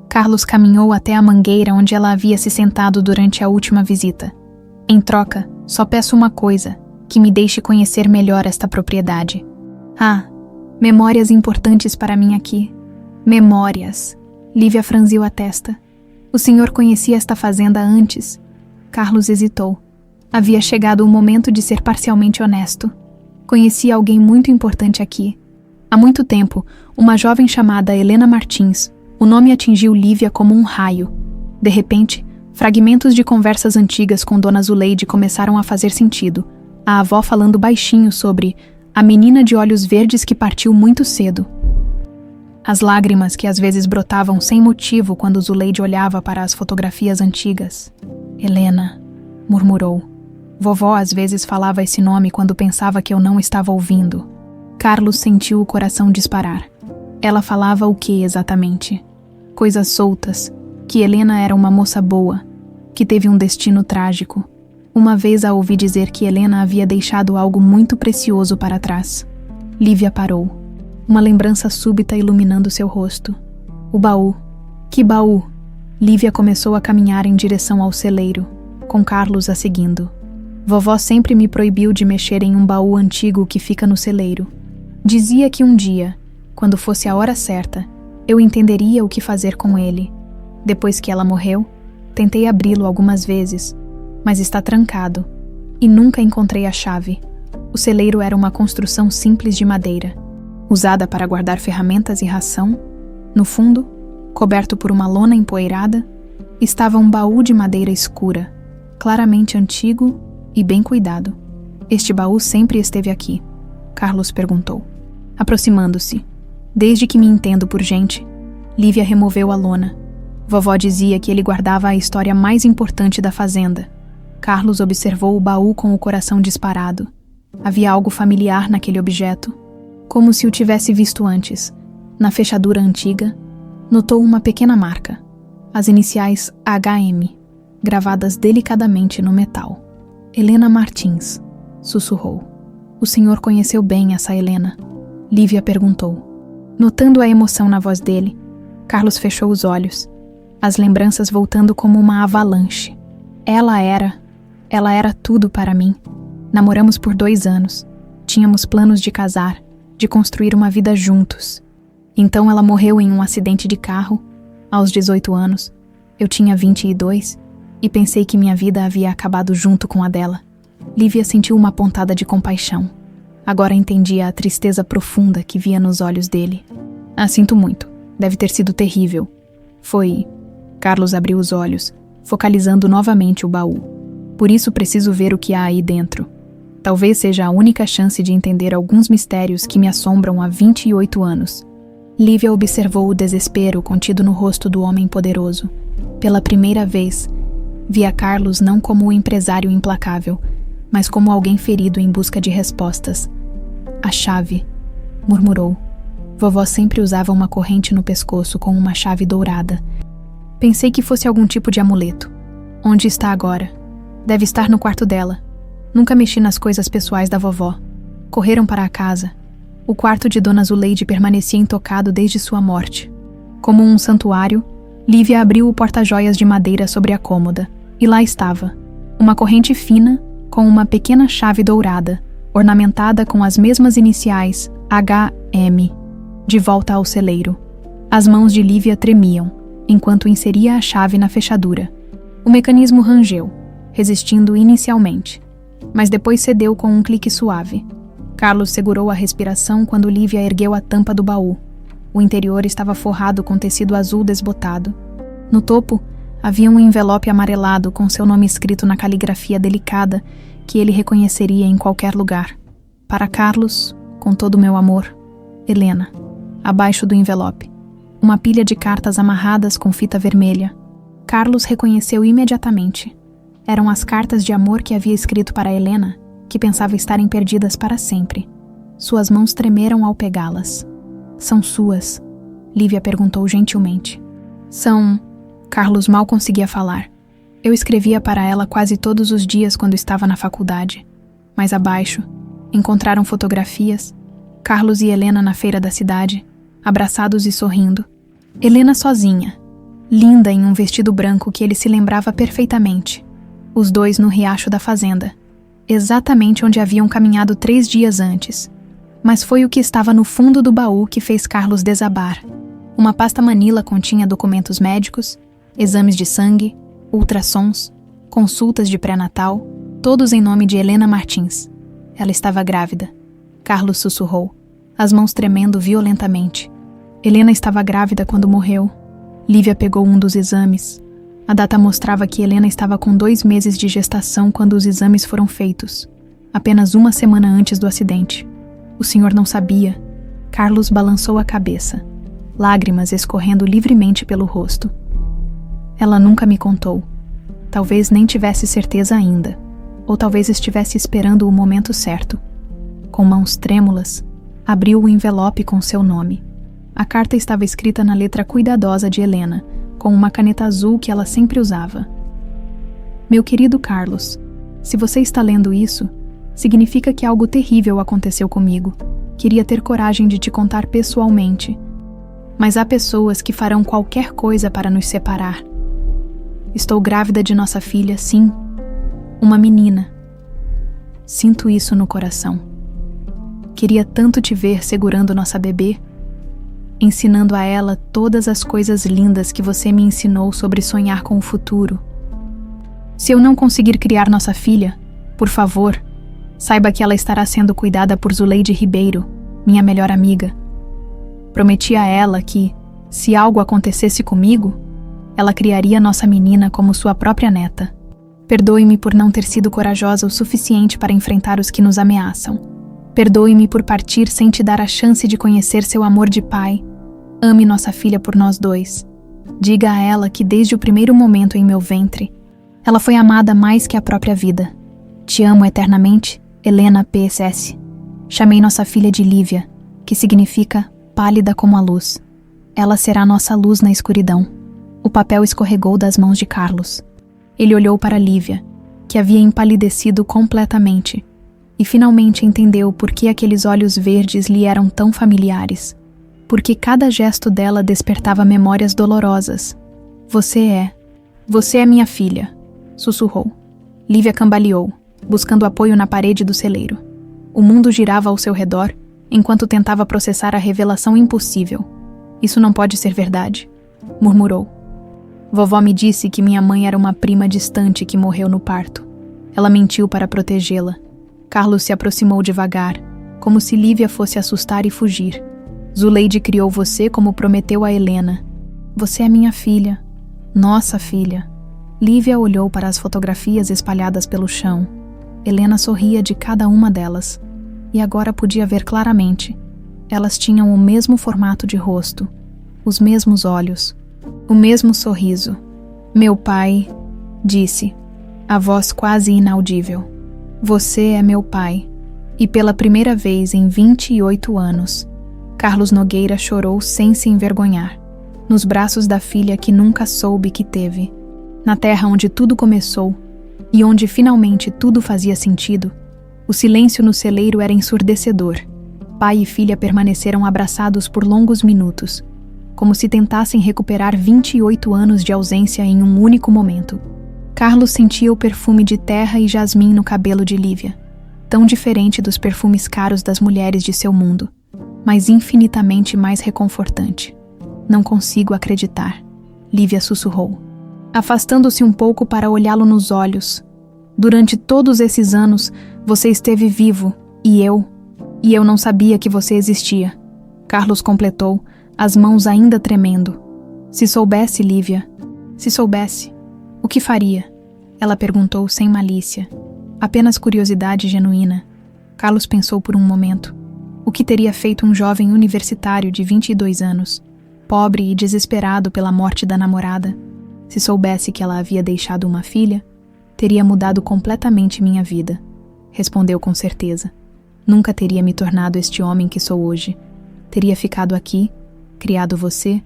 Carlos caminhou até a mangueira onde ela havia se sentado durante a última visita. "Em troca, só peço uma coisa, que me deixe conhecer melhor esta propriedade." Memórias importantes para mim aqui." "Memórias." Lívia franziu a testa. "O senhor conhecia esta fazenda antes?" Carlos hesitou. Havia chegado o momento de ser parcialmente honesto. Conhecia alguém muito importante aqui. Há muito tempo, uma jovem chamada Helena Martins. O nome atingiu Lívia como um raio. De repente, fragmentos de conversas antigas com Dona Zuleide começaram a fazer sentido. A avó falando baixinho sobre a menina de olhos verdes que partiu muito cedo. As lágrimas que às vezes brotavam sem motivo quando Zuleide olhava para as fotografias antigas. Helena, murmurou. Vovó às vezes falava esse nome quando pensava que eu não estava ouvindo. Carlos sentiu o coração disparar. Ela falava o que exatamente? Coisas soltas, que Helena era uma moça boa, que teve um destino trágico. Uma vez a ouvi dizer que Helena havia deixado algo muito precioso para trás. Lívia parou. Uma lembrança súbita iluminando seu rosto. O baú. Que baú? Lívia começou a caminhar em direção ao celeiro, com Carlos a seguindo. Vovó sempre me proibiu de mexer em um baú antigo que fica no celeiro. Dizia que um dia, quando fosse a hora certa, eu entenderia o que fazer com ele. Depois que ela morreu, tentei abri-lo algumas vezes, mas está trancado, e nunca encontrei a chave. O celeiro era uma construção simples de madeira, usada para guardar ferramentas e ração. No fundo, coberto por uma lona empoeirada, estava um baú de madeira escura, claramente antigo e bem cuidado. Este baú sempre esteve aqui? Carlos perguntou, aproximando-se. Desde que me entendo por gente. Lívia removeu a lona. Vovó dizia que ele guardava a história mais importante da fazenda. Carlos observou o baú com o coração disparado. Havia algo familiar naquele objeto, como se o tivesse visto antes. Na fechadura antiga, notou uma pequena marca, as iniciais HM, gravadas delicadamente no metal. Helena Martins, sussurrou. O senhor conheceu bem essa Helena? Lívia perguntou. Notando a emoção na voz dele, Carlos fechou os olhos, as lembranças voltando como uma avalanche. Ela era tudo para mim. Namoramos por 2 anos. Tínhamos planos de casar, de construir uma vida juntos. Então ela morreu em um acidente de carro, aos 18 anos. Eu tinha 22 e pensei que minha vida havia acabado junto com a dela. Lívia sentiu uma pontada de compaixão. Agora entendia a tristeza profunda que via nos olhos dele. Sinto muito. Deve ter sido terrível. Foi... Carlos abriu os olhos, focalizando novamente o baú. Por isso preciso ver o que há aí dentro. Talvez seja a única chance de entender alguns mistérios que me assombram há 28 anos. Lívia observou o desespero contido no rosto do homem poderoso. Pela primeira vez, via Carlos não como um empresário implacável, mas como alguém ferido em busca de respostas. A chave, murmurou. Vovó sempre usava uma corrente no pescoço com uma chave dourada. Pensei que fosse algum tipo de amuleto. Onde está agora? Deve estar no quarto dela. Nunca mexi nas coisas pessoais da vovó. Correram para a casa. O quarto de Dona Zuleide permanecia intocado desde sua morte. Como um santuário, Lívia abriu o porta-joias de madeira sobre a cômoda, e lá estava, uma corrente fina com uma pequena chave dourada, ornamentada com as mesmas iniciais HM, de volta ao celeiro. As mãos de Lívia tremiam, enquanto inseria a chave na fechadura. O mecanismo rangeu, resistindo inicialmente, mas depois cedeu com um clique suave. Carlos segurou a respiração quando Lívia ergueu a tampa do baú. O interior estava forrado com tecido azul desbotado. No topo, havia um envelope amarelado com seu nome escrito na caligrafia delicada que ele reconheceria em qualquer lugar. Para Carlos, com todo o meu amor, Helena. Abaixo do envelope, uma pilha de cartas amarradas com fita vermelha. Carlos reconheceu imediatamente. Eram as cartas de amor que havia escrito para Helena, que pensava estarem perdidas para sempre. Suas mãos tremeram ao pegá-las. São suas? Lívia perguntou gentilmente. São... Carlos mal conseguia falar. Eu escrevia para ela quase todos os dias quando estava na faculdade. Mais abaixo, encontraram fotografias. Carlos e Helena na feira da cidade, abraçados e sorrindo. Helena sozinha, linda em um vestido branco que ele se lembrava perfeitamente. Os dois no riacho da fazenda, exatamente onde haviam caminhado 3 dias antes. Mas foi o que estava no fundo do baú que fez Carlos desabar. Uma pasta manila continha documentos médicos, exames de sangue, ultrassons, consultas de pré-natal, todos em nome de Helena Martins. Ela estava grávida. Carlos sussurrou, as mãos tremendo violentamente. Helena estava grávida quando morreu. Lívia pegou um dos exames. A data mostrava que Helena estava com 2 meses de gestação quando os exames foram feitos, apenas 1 semana antes do acidente. O senhor não sabia. Carlos balançou a cabeça. lágrimas escorrendo livremente pelo rosto. Ela nunca me contou. Talvez nem tivesse certeza ainda, ou talvez estivesse esperando o momento certo. Com mãos trêmulas, abriu o envelope com seu nome. A carta estava escrita na letra cuidadosa de Helena, com uma caneta azul que ela sempre usava. Meu querido Carlos, se você está lendo isso, significa que algo terrível aconteceu comigo. Queria ter coragem de te contar pessoalmente. Mas há pessoas que farão qualquer coisa para nos separar. Estou grávida de nossa filha, sim. Uma menina. Sinto isso no coração. Queria tanto te ver segurando nossa bebê, ensinando a ela todas as coisas lindas que você me ensinou sobre sonhar com o futuro. Se eu não conseguir criar nossa filha, por favor, saiba que ela estará sendo cuidada por Zuleide Ribeiro, minha melhor amiga. Prometi a ela que, se algo acontecesse comigo, ela criaria nossa menina como sua própria neta. Perdoe-me por não ter sido corajosa o suficiente para enfrentar os que nos ameaçam. Perdoe-me por partir sem te dar a chance de conhecer seu amor de pai. Ame nossa filha por nós dois. Diga a ela que desde o primeiro momento em meu ventre, ela foi amada mais que a própria vida. Te amo eternamente, Helena PSS. Chamei nossa filha de Lívia, que significa pálida como a luz. Ela será nossa luz na escuridão. O papel escorregou das mãos de Carlos. Ele olhou para Lívia, que havia empalidecido completamente, e finalmente entendeu por que aqueles olhos verdes lhe eram tão familiares. Porque cada gesto dela despertava memórias dolorosas. Você é minha filha, sussurrou. Lívia cambaleou, buscando apoio na parede do celeiro. O mundo girava ao seu redor, enquanto tentava processar a revelação impossível. Isso não pode ser verdade, murmurou. Vovó me disse que minha mãe era uma prima distante que morreu no parto. Ela mentiu para protegê-la. Carlos se aproximou devagar, como se Lívia fosse assustar e fugir. Zuleide criou você como prometeu a Helena. Você é minha filha. Nossa filha. Lívia olhou para as fotografias espalhadas pelo chão. Helena sorria de cada uma delas. E agora podia ver claramente. Elas tinham o mesmo formato de rosto, os mesmos olhos, o mesmo sorriso. Meu pai, disse, a voz quase inaudível. Você é meu pai. E pela primeira vez em 28 anos, Carlos Nogueira chorou sem se envergonhar, nos braços da filha que nunca soube que teve. Na terra onde tudo começou, e onde finalmente tudo fazia sentido, o silêncio no celeiro era ensurdecedor. Pai e filha permaneceram abraçados por longos minutos, como se tentassem recuperar 28 anos de ausência em um único momento. Carlos sentia o perfume de terra e jasmim no cabelo de Lívia, tão diferente dos perfumes caros das mulheres de seu mundo, mas infinitamente mais reconfortante. Não consigo acreditar, Lívia sussurrou, afastando-se um pouco para olhá-lo nos olhos. Durante todos esses anos, você esteve vivo, e eu não sabia que você existia. Carlos completou, as mãos ainda tremendo. Se soubesse, Lívia, se soubesse, o que faria? Ela perguntou sem malícia, apenas curiosidade genuína. Carlos pensou por um momento. O que teria feito um jovem universitário de 22 anos, pobre e desesperado pela morte da namorada? Se soubesse que ela havia deixado uma filha, teria mudado completamente minha vida, respondeu com certeza. Nunca teria me tornado este homem que sou hoje. Teria ficado aqui, criado você,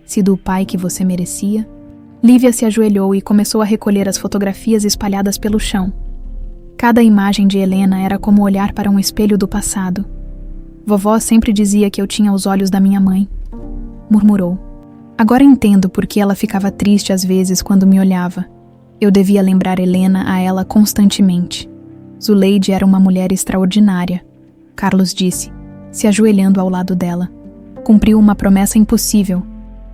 sido o pai que você merecia. Lívia se ajoelhou e começou a recolher as fotografias espalhadas pelo chão. Cada imagem de Helena era como olhar para um espelho do passado. Vovó sempre dizia que eu tinha os olhos da minha mãe, murmurou. Agora entendo por que ela ficava triste às vezes quando me olhava. Eu devia lembrar Helena a ela constantemente. Zuleide era uma mulher extraordinária, Carlos disse, se ajoelhando ao lado dela. Cumpriu uma promessa impossível.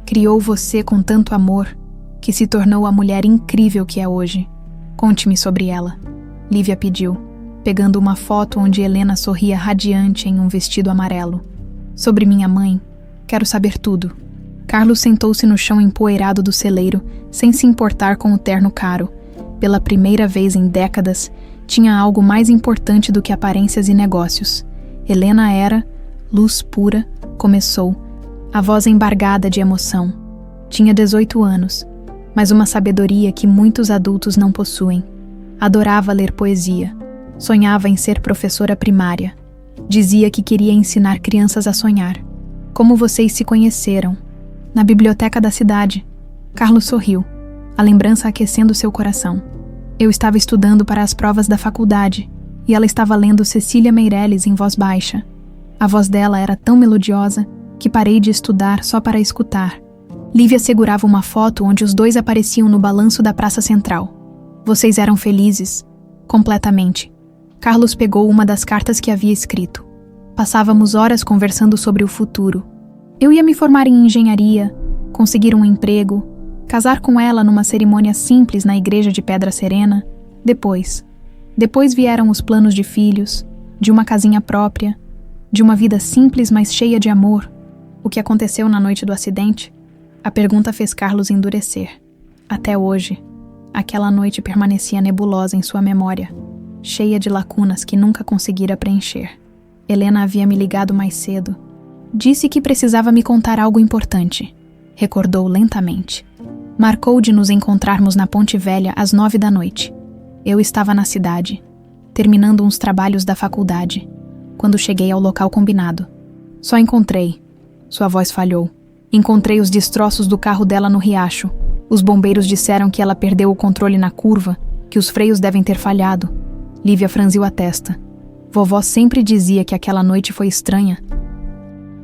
Criou você com tanto amor, que se tornou a mulher incrível que é hoje. Conte-me sobre ela, Lívia pediu, pegando uma foto onde Helena sorria radiante em um vestido amarelo. Sobre minha mãe, quero saber tudo. Carlos sentou-se no chão empoeirado do celeiro, sem se importar com o terno caro. Pela primeira vez em décadas, tinha algo mais importante do que aparências e negócios. Helena era, luz pura, começou, A voz embargada de emoção. Tinha 18 anos, mas uma sabedoria que muitos adultos não possuem. Adorava ler poesia. Sonhava em ser professora primária. Dizia que queria ensinar crianças a sonhar. Como vocês se conheceram? Na biblioteca da cidade. Carlos sorriu, a lembrança aquecendo seu coração. Eu estava estudando para as provas da faculdade e ela estava lendo Cecília Meirelles em voz baixa. A voz dela era tão melodiosa que parei de estudar só para escutar. Lívia segurava uma foto onde os dois apareciam no balanço da Praça Central. Vocês eram felizes? Completamente. Carlos pegou uma das cartas que havia escrito. Passávamos horas conversando sobre o futuro. Eu ia me formar em engenharia, conseguir um emprego, casar com ela numa cerimônia simples na igreja de Pedra Serena. Depois vieram os planos de filhos, de uma casinha própria, de uma vida simples mas cheia de amor. O que aconteceu na noite do acidente? A pergunta fez Carlos endurecer. Até hoje, aquela noite permanecia nebulosa em sua memória, cheia de lacunas que nunca conseguira preencher. Helena havia me ligado mais cedo. Disse que precisava me contar algo importante. Recordou lentamente. Marcou de nos encontrarmos na Ponte Velha às 9 da noite. Eu estava na cidade, terminando uns trabalhos da faculdade, quando cheguei ao local combinado. Só encontrei. Sua voz falhou. Encontrei os destroços do carro dela no riacho. Os bombeiros disseram que ela perdeu o controle na curva, que os freios devem ter falhado. Lívia franziu a testa. Vovó sempre dizia que aquela noite foi estranha.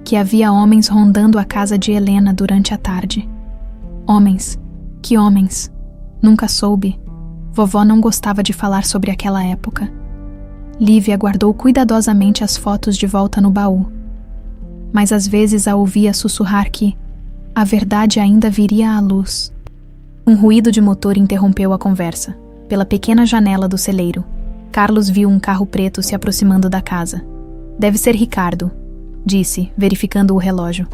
Que havia homens rondando a casa de Helena durante a tarde. Homens. Que homens? Nunca soube. Vovó não gostava de falar sobre aquela época. Lívia guardou cuidadosamente as fotos de volta no baú. Mas às vezes a ouvia sussurrar que a verdade ainda viria à luz. Um ruído de motor interrompeu a conversa. Pela pequena janela do celeiro, Carlos viu um carro preto se aproximando da casa. Deve ser Ricardo, disse, verificando o relógio.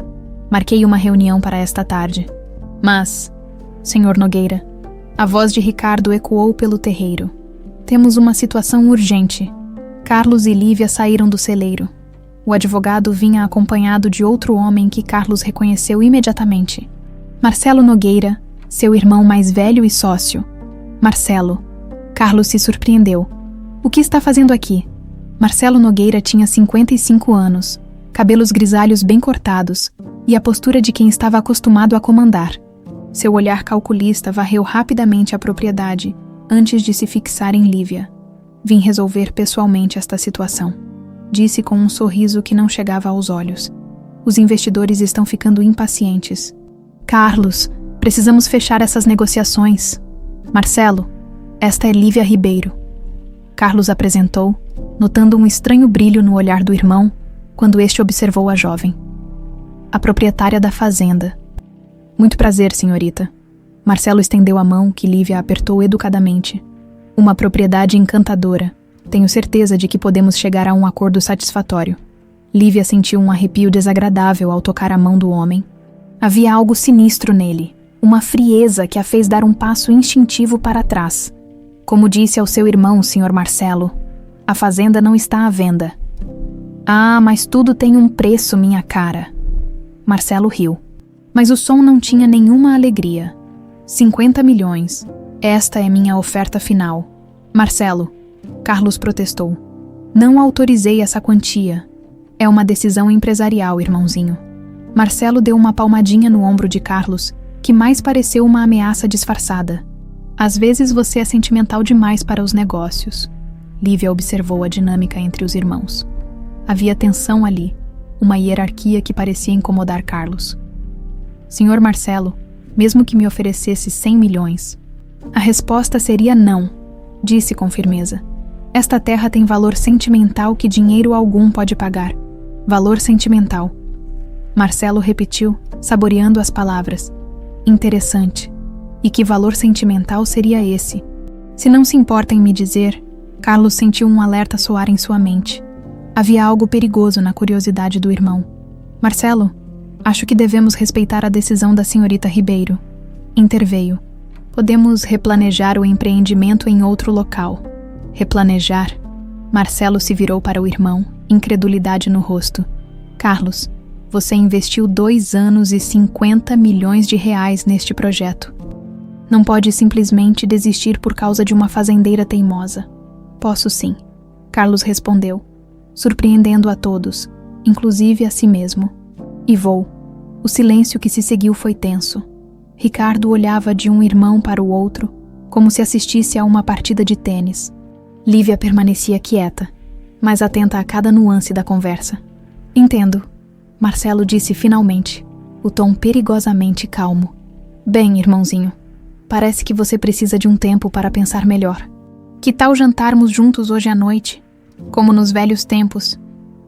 Marquei uma reunião para esta tarde. Mas, Sr. Nogueira, a voz de Ricardo ecoou pelo terreiro. Temos uma situação urgente. Carlos e Lívia saíram do celeiro. O advogado vinha acompanhado de outro homem que Carlos reconheceu imediatamente. Marcelo Nogueira, seu irmão mais velho e sócio. Marcelo. Carlos se surpreendeu. O que está fazendo aqui? Marcelo Nogueira tinha 55 anos, cabelos grisalhos bem cortados e a postura de quem estava acostumado a comandar. Seu olhar calculista varreu rapidamente a propriedade antes de se fixar em Lívia. Vim resolver pessoalmente esta situação, disse com um sorriso que não chegava aos olhos. Os investidores estão ficando impacientes. Carlos, precisamos fechar essas negociações. Marcelo, esta é Lívia Ribeiro. Carlos apresentou, notando um estranho brilho no olhar do irmão quando este observou a jovem. A proprietária da fazenda. Muito prazer, senhorita. Marcelo estendeu a mão que Lívia apertou educadamente. Uma propriedade encantadora. Tenho certeza de que podemos chegar a um acordo satisfatório. Lívia sentiu um arrepio desagradável ao tocar a mão do homem. Havia algo sinistro nele, uma frieza que a fez dar um passo instintivo para trás. Como disse ao seu irmão, Sr. Marcelo, a fazenda não está à venda. Ah, mas tudo tem um preço, minha cara. Marcelo riu. Mas o som não tinha nenhuma alegria. 50 milhões. Esta é minha oferta final. Marcelo, Carlos protestou. Não autorizei essa quantia. É uma decisão empresarial, irmãozinho. Marcelo deu uma palmadinha no ombro de Carlos, que mais pareceu uma ameaça disfarçada. Às vezes você é sentimental demais para os negócios. Lívia observou a dinâmica entre os irmãos. Havia tensão ali, uma hierarquia que parecia incomodar Carlos. Senhor Marcelo, mesmo que me oferecesse 100 milhões, a resposta seria não, disse com firmeza. Esta terra tem valor sentimental que dinheiro algum pode pagar. Valor sentimental. Marcelo repetiu, saboreando as palavras. Interessante. E que valor sentimental seria esse? Se não se importa em me dizer, Carlos sentiu um alerta soar em sua mente. Havia algo perigoso na curiosidade do irmão. Marcelo, acho que devemos respeitar a decisão da senhorita Ribeiro. Interveio. Podemos replanejar o empreendimento em outro local. Replanejar? Marcelo se virou para o irmão, incredulidade no rosto. Carlos, Você investiu 2 anos e 50 milhões de reais neste projeto. Não pode simplesmente desistir por causa de uma fazendeira teimosa. Posso sim, Carlos respondeu, surpreendendo a todos, inclusive a si mesmo. E vou. O silêncio que se seguiu foi tenso. Ricardo olhava de um irmão para o outro, como se assistisse a uma partida de tênis. Lívia permanecia quieta, mas atenta a cada nuance da conversa. Entendo, Marcelo disse finalmente, o tom perigosamente calmo. Bem, irmãozinho, parece que você precisa de um tempo para pensar melhor. Que tal jantarmos juntos hoje à noite? Como nos velhos tempos.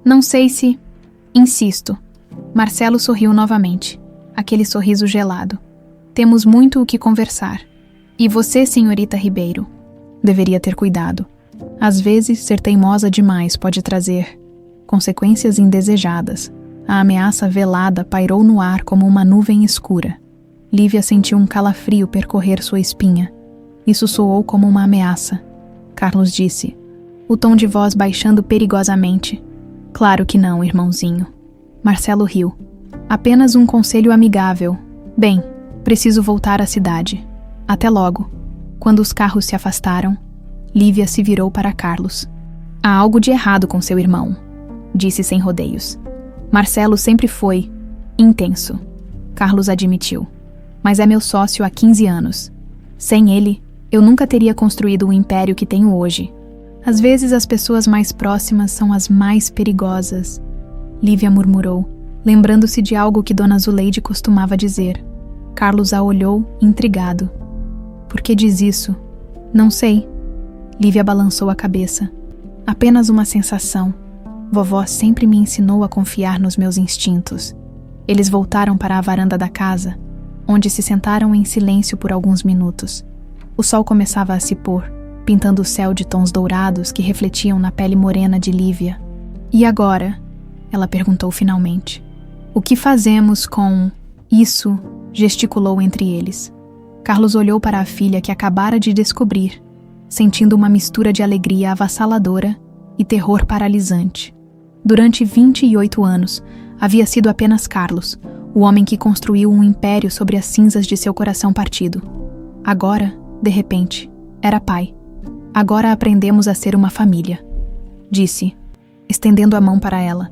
Não sei se... Insisto. Marcelo sorriu novamente, aquele sorriso gelado. Temos muito o que conversar. E você, senhorita Ribeiro, deveria ter cuidado. Às vezes, ser teimosa demais pode trazer consequências indesejadas. A ameaça velada pairou no ar como uma nuvem escura. Lívia sentiu um calafrio percorrer sua espinha. Isso soou como uma ameaça. Carlos disse, o tom de voz baixando perigosamente. Claro que não, irmãozinho. Marcelo riu. Apenas um conselho amigável. Bem, preciso voltar à cidade. Até logo. Quando os carros se afastaram, Lívia se virou para Carlos. Há algo de errado com seu irmão, disse sem rodeios. Marcelo sempre foi intenso, Carlos admitiu. Mas é meu sócio há 15 anos. Sem ele, eu nunca teria construído o império que tenho hoje. Às vezes as pessoas mais próximas são as mais perigosas, Lívia murmurou, lembrando-se de algo que Dona Zuleide costumava dizer. Carlos a olhou, intrigado. Por que diz isso? Não sei. Lívia balançou a cabeça. Apenas uma sensação. Vovó sempre me ensinou a confiar nos meus instintos. Eles voltaram para a varanda da casa, onde se sentaram em silêncio por alguns minutos. O sol começava a se pôr, pintando o céu de tons dourados que refletiam na pele morena de Lívia. E agora? Ela perguntou finalmente. O que fazemos com isso? Gesticulou entre eles. Carlos olhou para a filha que acabara de descobrir, sentindo uma mistura de alegria avassaladora e terror paralisante. Durante 28 anos, havia sido apenas Carlos, o homem que construiu um império sobre as cinzas de seu coração partido. Agora, de repente, era pai. Agora aprendemos a ser uma família, disse, estendendo a mão para ela.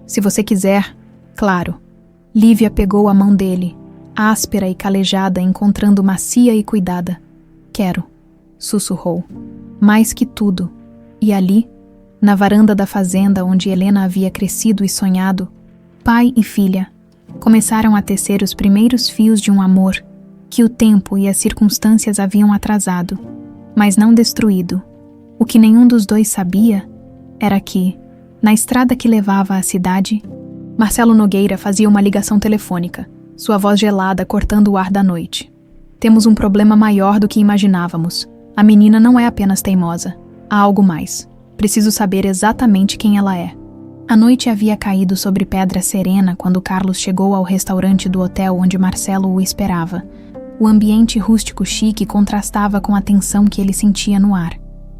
Se você quiser, claro. Lívia pegou a mão dele, áspera e calejada, encontrando macia e cuidada. Quero, sussurrou. Mais que tudo. E ali, na varanda da fazenda onde Helena havia crescido e sonhado, pai e filha começaram a tecer os primeiros fios de um amor que o tempo e as circunstâncias haviam atrasado, mas não destruído. O que nenhum dos dois sabia era que, na estrada que levava à cidade, Marcelo Nogueira fazia uma ligação telefônica, sua voz gelada cortando o ar da noite. Temos um problema maior do que imaginávamos. A menina não é apenas teimosa. Há algo mais. Preciso saber exatamente quem ela é. A noite havia caído sobre pedra serena quando Carlos chegou ao restaurante do hotel onde Marcelo o esperava. O ambiente rústico chique contrastava com a tensão que ele sentia no ar.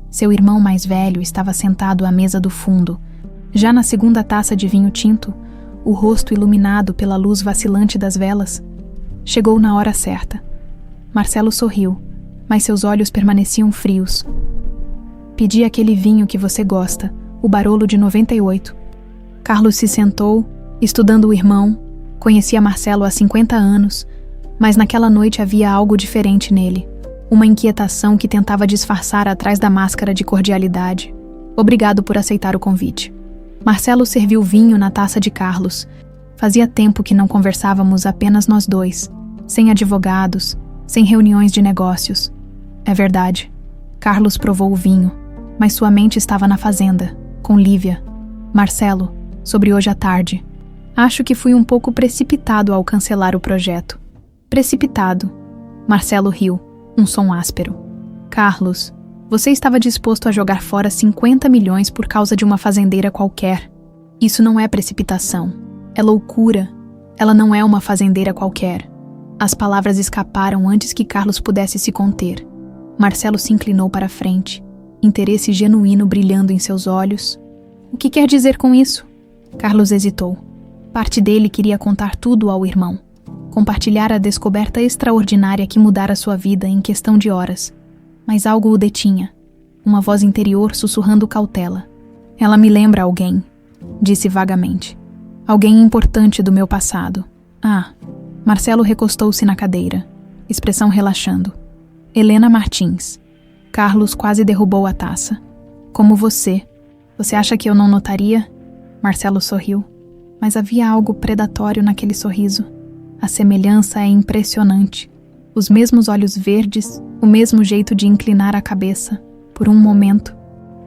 Seu irmão mais velho estava sentado à mesa do fundo. Já na segunda taça de vinho tinto, o rosto iluminado pela luz vacilante das velas. Chegou na hora certa. Marcelo sorriu, mas seus olhos permaneciam frios. Pedi aquele vinho que você gosta, o Barolo de 98. Carlos se sentou, estudando o irmão. Conhecia Marcelo há 50 anos, mas naquela noite havia algo diferente nele. Uma inquietação que tentava disfarçar atrás da máscara de cordialidade. Obrigado por aceitar o convite. Marcelo serviu vinho na taça de Carlos. Fazia tempo que não conversávamos apenas nós dois, sem advogados, sem reuniões de negócios. É verdade. Carlos provou o vinho, mas sua mente estava na fazenda, com Lívia. Marcelo, sobre hoje à tarde. Acho que fui um pouco precipitado ao cancelar o projeto. Precipitado. Marcelo riu, um som áspero. Carlos, você estava disposto a jogar fora 50 milhões por causa de uma fazendeira qualquer. Isso não é precipitação. É loucura. Ela não é uma fazendeira qualquer. As palavras escaparam antes que Carlos pudesse se conter. Marcelo se inclinou para a frente, interesse genuíno brilhando em seus olhos. O que quer dizer com isso? Carlos hesitou. Parte dele queria contar tudo ao irmão, compartilhar a descoberta extraordinária que mudara sua vida em questão de horas. Mas algo o detinha, uma voz interior sussurrando cautela. Ela me lembra alguém, disse vagamente. Alguém importante do meu passado. Marcelo recostou-se na cadeira, expressão relaxando. Helena Martins. Carlos quase derrubou a taça. Como você. Você acha que eu não notaria? Marcelo sorriu, mas havia algo predatório naquele sorriso. A semelhança é impressionante. Os mesmos olhos verdes, o mesmo jeito de inclinar a cabeça, por um momento.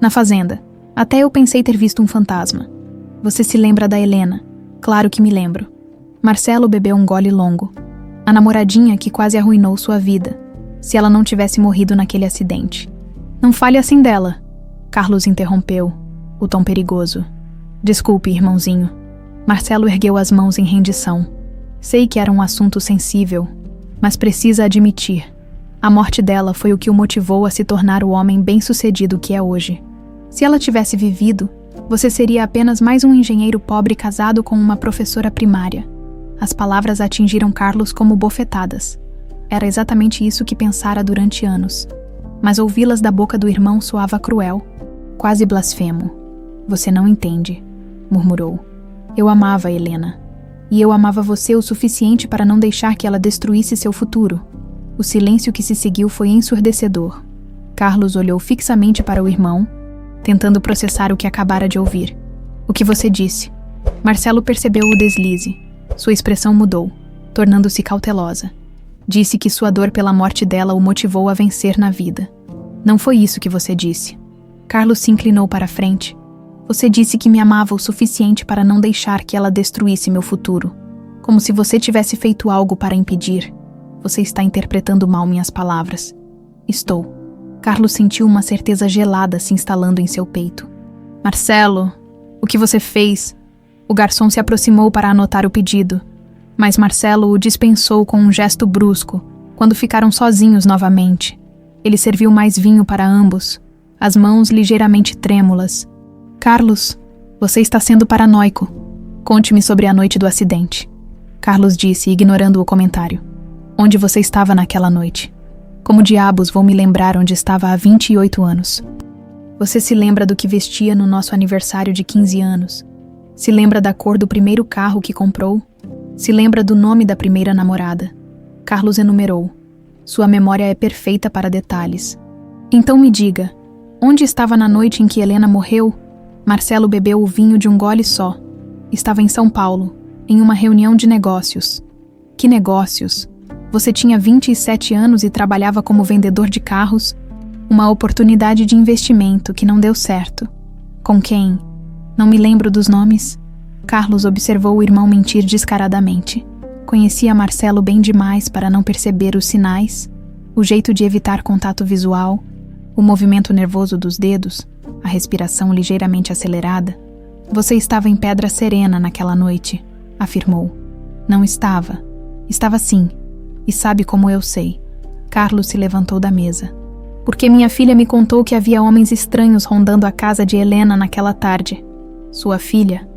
Na fazenda, até eu pensei ter visto um fantasma. Você se lembra da Helena? Claro que me lembro. Marcelo bebeu um gole longo. A namoradinha que quase arruinou sua vida, se ela não tivesse morrido naquele acidente. Não fale assim dela, Carlos interrompeu, o tom perigoso. Desculpe, irmãozinho. Marcelo ergueu as mãos em rendição. Sei que era um assunto sensível, mas precisa admitir. A morte dela foi o que o motivou a se tornar o homem bem-sucedido que é hoje. Se ela tivesse vivido, você seria apenas mais um engenheiro pobre casado com uma professora primária. As palavras atingiram Carlos como bofetadas. Era exatamente isso que pensara durante anos. Mas ouvi-las da boca do irmão soava cruel, quase blasfemo. Você não entende, murmurou. Eu amava a Helena. E eu amava você o suficiente para não deixar que ela destruísse seu futuro. O silêncio que se seguiu foi ensurdecedor. Carlos olhou fixamente para o irmão, tentando processar o que acabara de ouvir. O que você disse? Marcelo percebeu o deslize. Sua expressão mudou, tornando-se cautelosa. Disse que sua dor pela morte dela o motivou a vencer na vida. Não foi isso que você disse. Carlos se inclinou para a frente. Você disse que me amava o suficiente para não deixar que ela destruísse meu futuro. Como se você tivesse feito algo para impedir. Você está interpretando mal minhas palavras. Estou. Carlos sentiu uma certeza gelada se instalando em seu peito. Marcelo, o que você fez? O garçom se aproximou para anotar o pedido, mas Marcelo o dispensou com um gesto brusco, quando ficaram sozinhos novamente. Ele serviu mais vinho para ambos, as mãos ligeiramente trêmulas. Carlos, você está sendo paranoico. Conte-me sobre a noite do acidente. Carlos disse, ignorando o comentário. Onde você estava naquela noite? Como diabos vou me lembrar onde estava há 28 anos? Você se lembra do que vestia no nosso aniversário de 15 anos? Se lembra da cor do primeiro carro que comprou? Se lembra do nome da primeira namorada? Carlos enumerou. Sua memória é perfeita para detalhes. Então me diga, onde estava na noite em que Helena morreu? Marcelo bebeu o vinho de um gole só. Estava em São Paulo, em uma reunião de negócios. Que negócios? Você tinha 27 anos e trabalhava como vendedor de carros? Uma oportunidade de investimento que não deu certo. Com quem? Não me lembro dos nomes. Carlos observou o irmão mentir descaradamente. Conhecia Marcelo bem demais para não perceber os sinais, o jeito de evitar contato visual, o movimento nervoso dos dedos, a respiração ligeiramente acelerada. Você estava em Pedra Serena naquela noite, afirmou. Não estava. Estava sim. E sabe como eu sei? Carlos se levantou da mesa. Porque minha filha me contou que havia homens estranhos rondando a casa de Helena naquela tarde. Sua filha?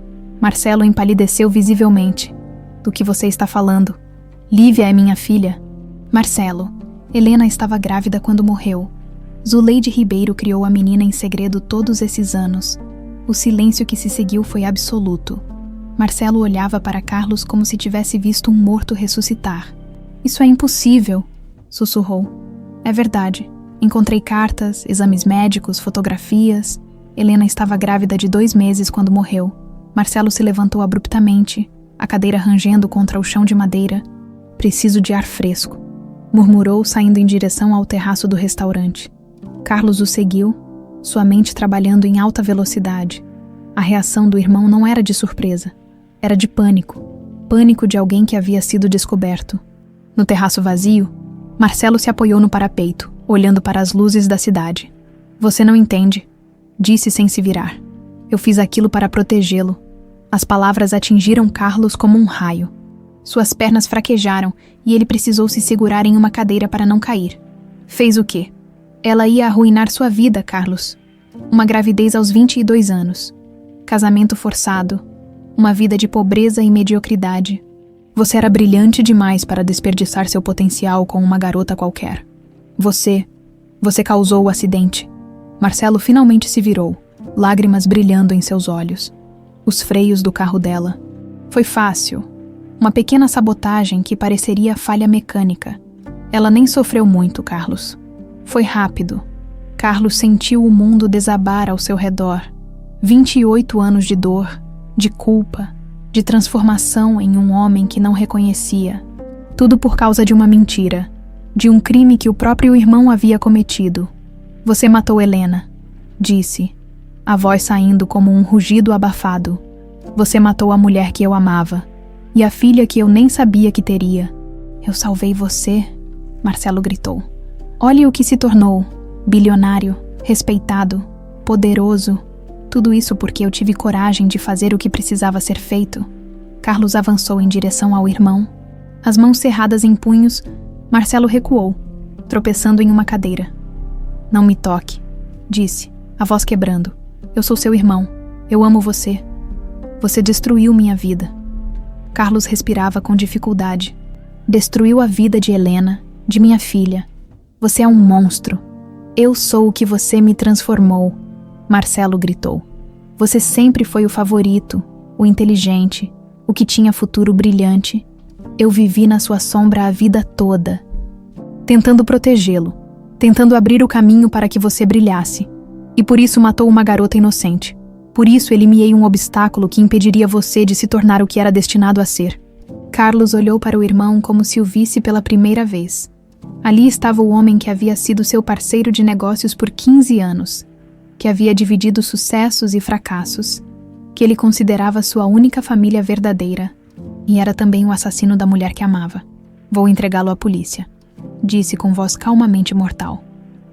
Marcelo empalideceu visivelmente. Do que você está falando? Lívia é minha filha. Marcelo, Helena estava grávida quando morreu. Zuleide Ribeiro criou a menina em segredo todos esses anos. O silêncio que se seguiu foi absoluto. Marcelo olhava para Carlos como se tivesse visto um morto ressuscitar. Isso é impossível, sussurrou. É verdade. Encontrei cartas, exames médicos, fotografias. Helena estava grávida de 2 meses quando morreu. Marcelo se levantou abruptamente, a cadeira rangendo contra o chão de madeira. Preciso de ar fresco, murmurou, saindo em direção ao terraço do restaurante. Carlos o seguiu, sua mente trabalhando em alta velocidade. A reação do irmão não era de surpresa, era de pânico. Pânico de alguém que havia sido descoberto. No terraço vazio, Marcelo se apoiou no parapeito, olhando para as luzes da cidade. Você não entende, disse sem se virar. Eu fiz aquilo para protegê-lo. As palavras atingiram Carlos como um raio. Suas pernas fraquejaram e ele precisou se segurar em uma cadeira para não cair. Fez o quê? Ela ia arruinar sua vida, Carlos. Uma gravidez aos 22 anos. Casamento forçado. Uma vida de pobreza e mediocridade. Você era brilhante demais para desperdiçar seu potencial com uma garota qualquer. Você causou o acidente. Marcelo finalmente se virou, lágrimas brilhando em seus olhos. Os freios do carro dela. Foi fácil. Uma pequena sabotagem que pareceria falha mecânica. Ela nem sofreu muito, Carlos. Foi rápido. Carlos sentiu o mundo desabar ao seu redor. 28 anos de dor, de culpa, de transformação em um homem que não reconhecia. Tudo por causa de uma mentira, de um crime que o próprio irmão havia cometido. Você matou Helena, disse, a voz saindo como um rugido abafado. Você matou a mulher que eu amava, e a filha que eu nem sabia que teria. Eu salvei você, Marcelo gritou. Olhe o que se tornou, bilionário, respeitado, poderoso. Tudo isso porque eu tive coragem de fazer o que precisava ser feito. Carlos avançou em direção ao irmão. As mãos cerradas em punhos, Marcelo recuou, tropeçando em uma cadeira. Não me toque, disse, a voz quebrando. Eu sou seu irmão. Eu amo você. Você destruiu minha vida. Carlos respirava com dificuldade. Destruiu a vida de Helena, de minha filha. Você é um monstro. Eu sou o que você me transformou. Marcelo gritou. Você sempre foi o favorito, o inteligente, o que tinha futuro brilhante. Eu vivi na sua sombra a vida toda, tentando protegê-lo, tentando abrir o caminho para que você brilhasse. E por isso matou uma garota inocente. Por isso eliminei um obstáculo que impediria você de se tornar o que era destinado a ser. Carlos olhou para o irmão como se o visse pela primeira vez. Ali estava o homem que havia sido seu parceiro de negócios por 15 anos, que havia dividido sucessos e fracassos, que ele considerava sua única família verdadeira, e era também o assassino da mulher que amava. Vou entregá-lo à polícia, disse com voz calmamente mortal.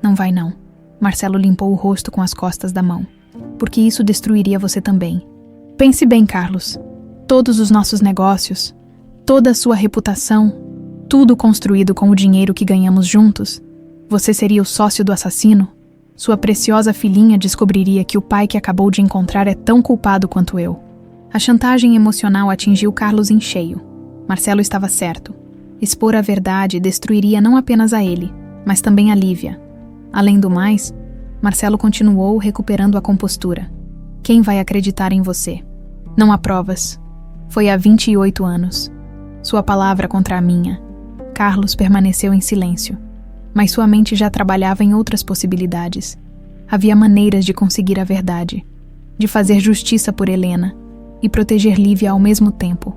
Não vai não. Marcelo limpou o rosto com as costas da mão. Porque isso destruiria você também. Pense bem, Carlos. Todos os nossos negócios, toda a sua reputação, tudo construído com o dinheiro que ganhamos juntos. Você seria o sócio do assassino? Sua preciosa filhinha descobriria que o pai que acabou de encontrar é tão culpado quanto eu. A chantagem emocional atingiu Carlos em cheio. Marcelo estava certo. Expor a verdade destruiria não apenas a ele, mas também a Lívia. Além do mais, Marcelo continuou recuperando a compostura. Quem vai acreditar em você? Não há provas. Foi há 28 anos. Sua palavra contra a minha. Carlos permaneceu em silêncio. Mas sua mente já trabalhava em outras possibilidades. Havia maneiras de conseguir a verdade, de fazer justiça por Helena e proteger Lívia ao mesmo tempo.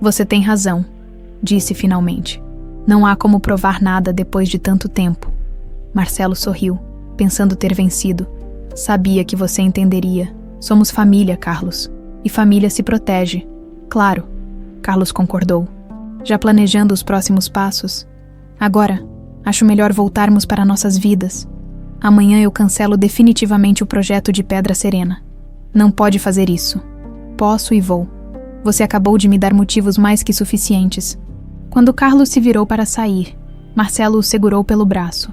Você tem razão, disse finalmente. Não há como provar nada depois de tanto tempo. Marcelo sorriu, pensando ter vencido. Sabia que você entenderia. Somos família, Carlos. E família se protege. Claro, Carlos concordou. Já planejando os próximos passos? Agora, acho melhor voltarmos para nossas vidas. Amanhã eu cancelo definitivamente o projeto de Pedra Serena. Não pode fazer isso. Posso e vou. Você acabou de me dar motivos mais que suficientes. Quando Carlos se virou para sair, Marcelo o segurou pelo braço.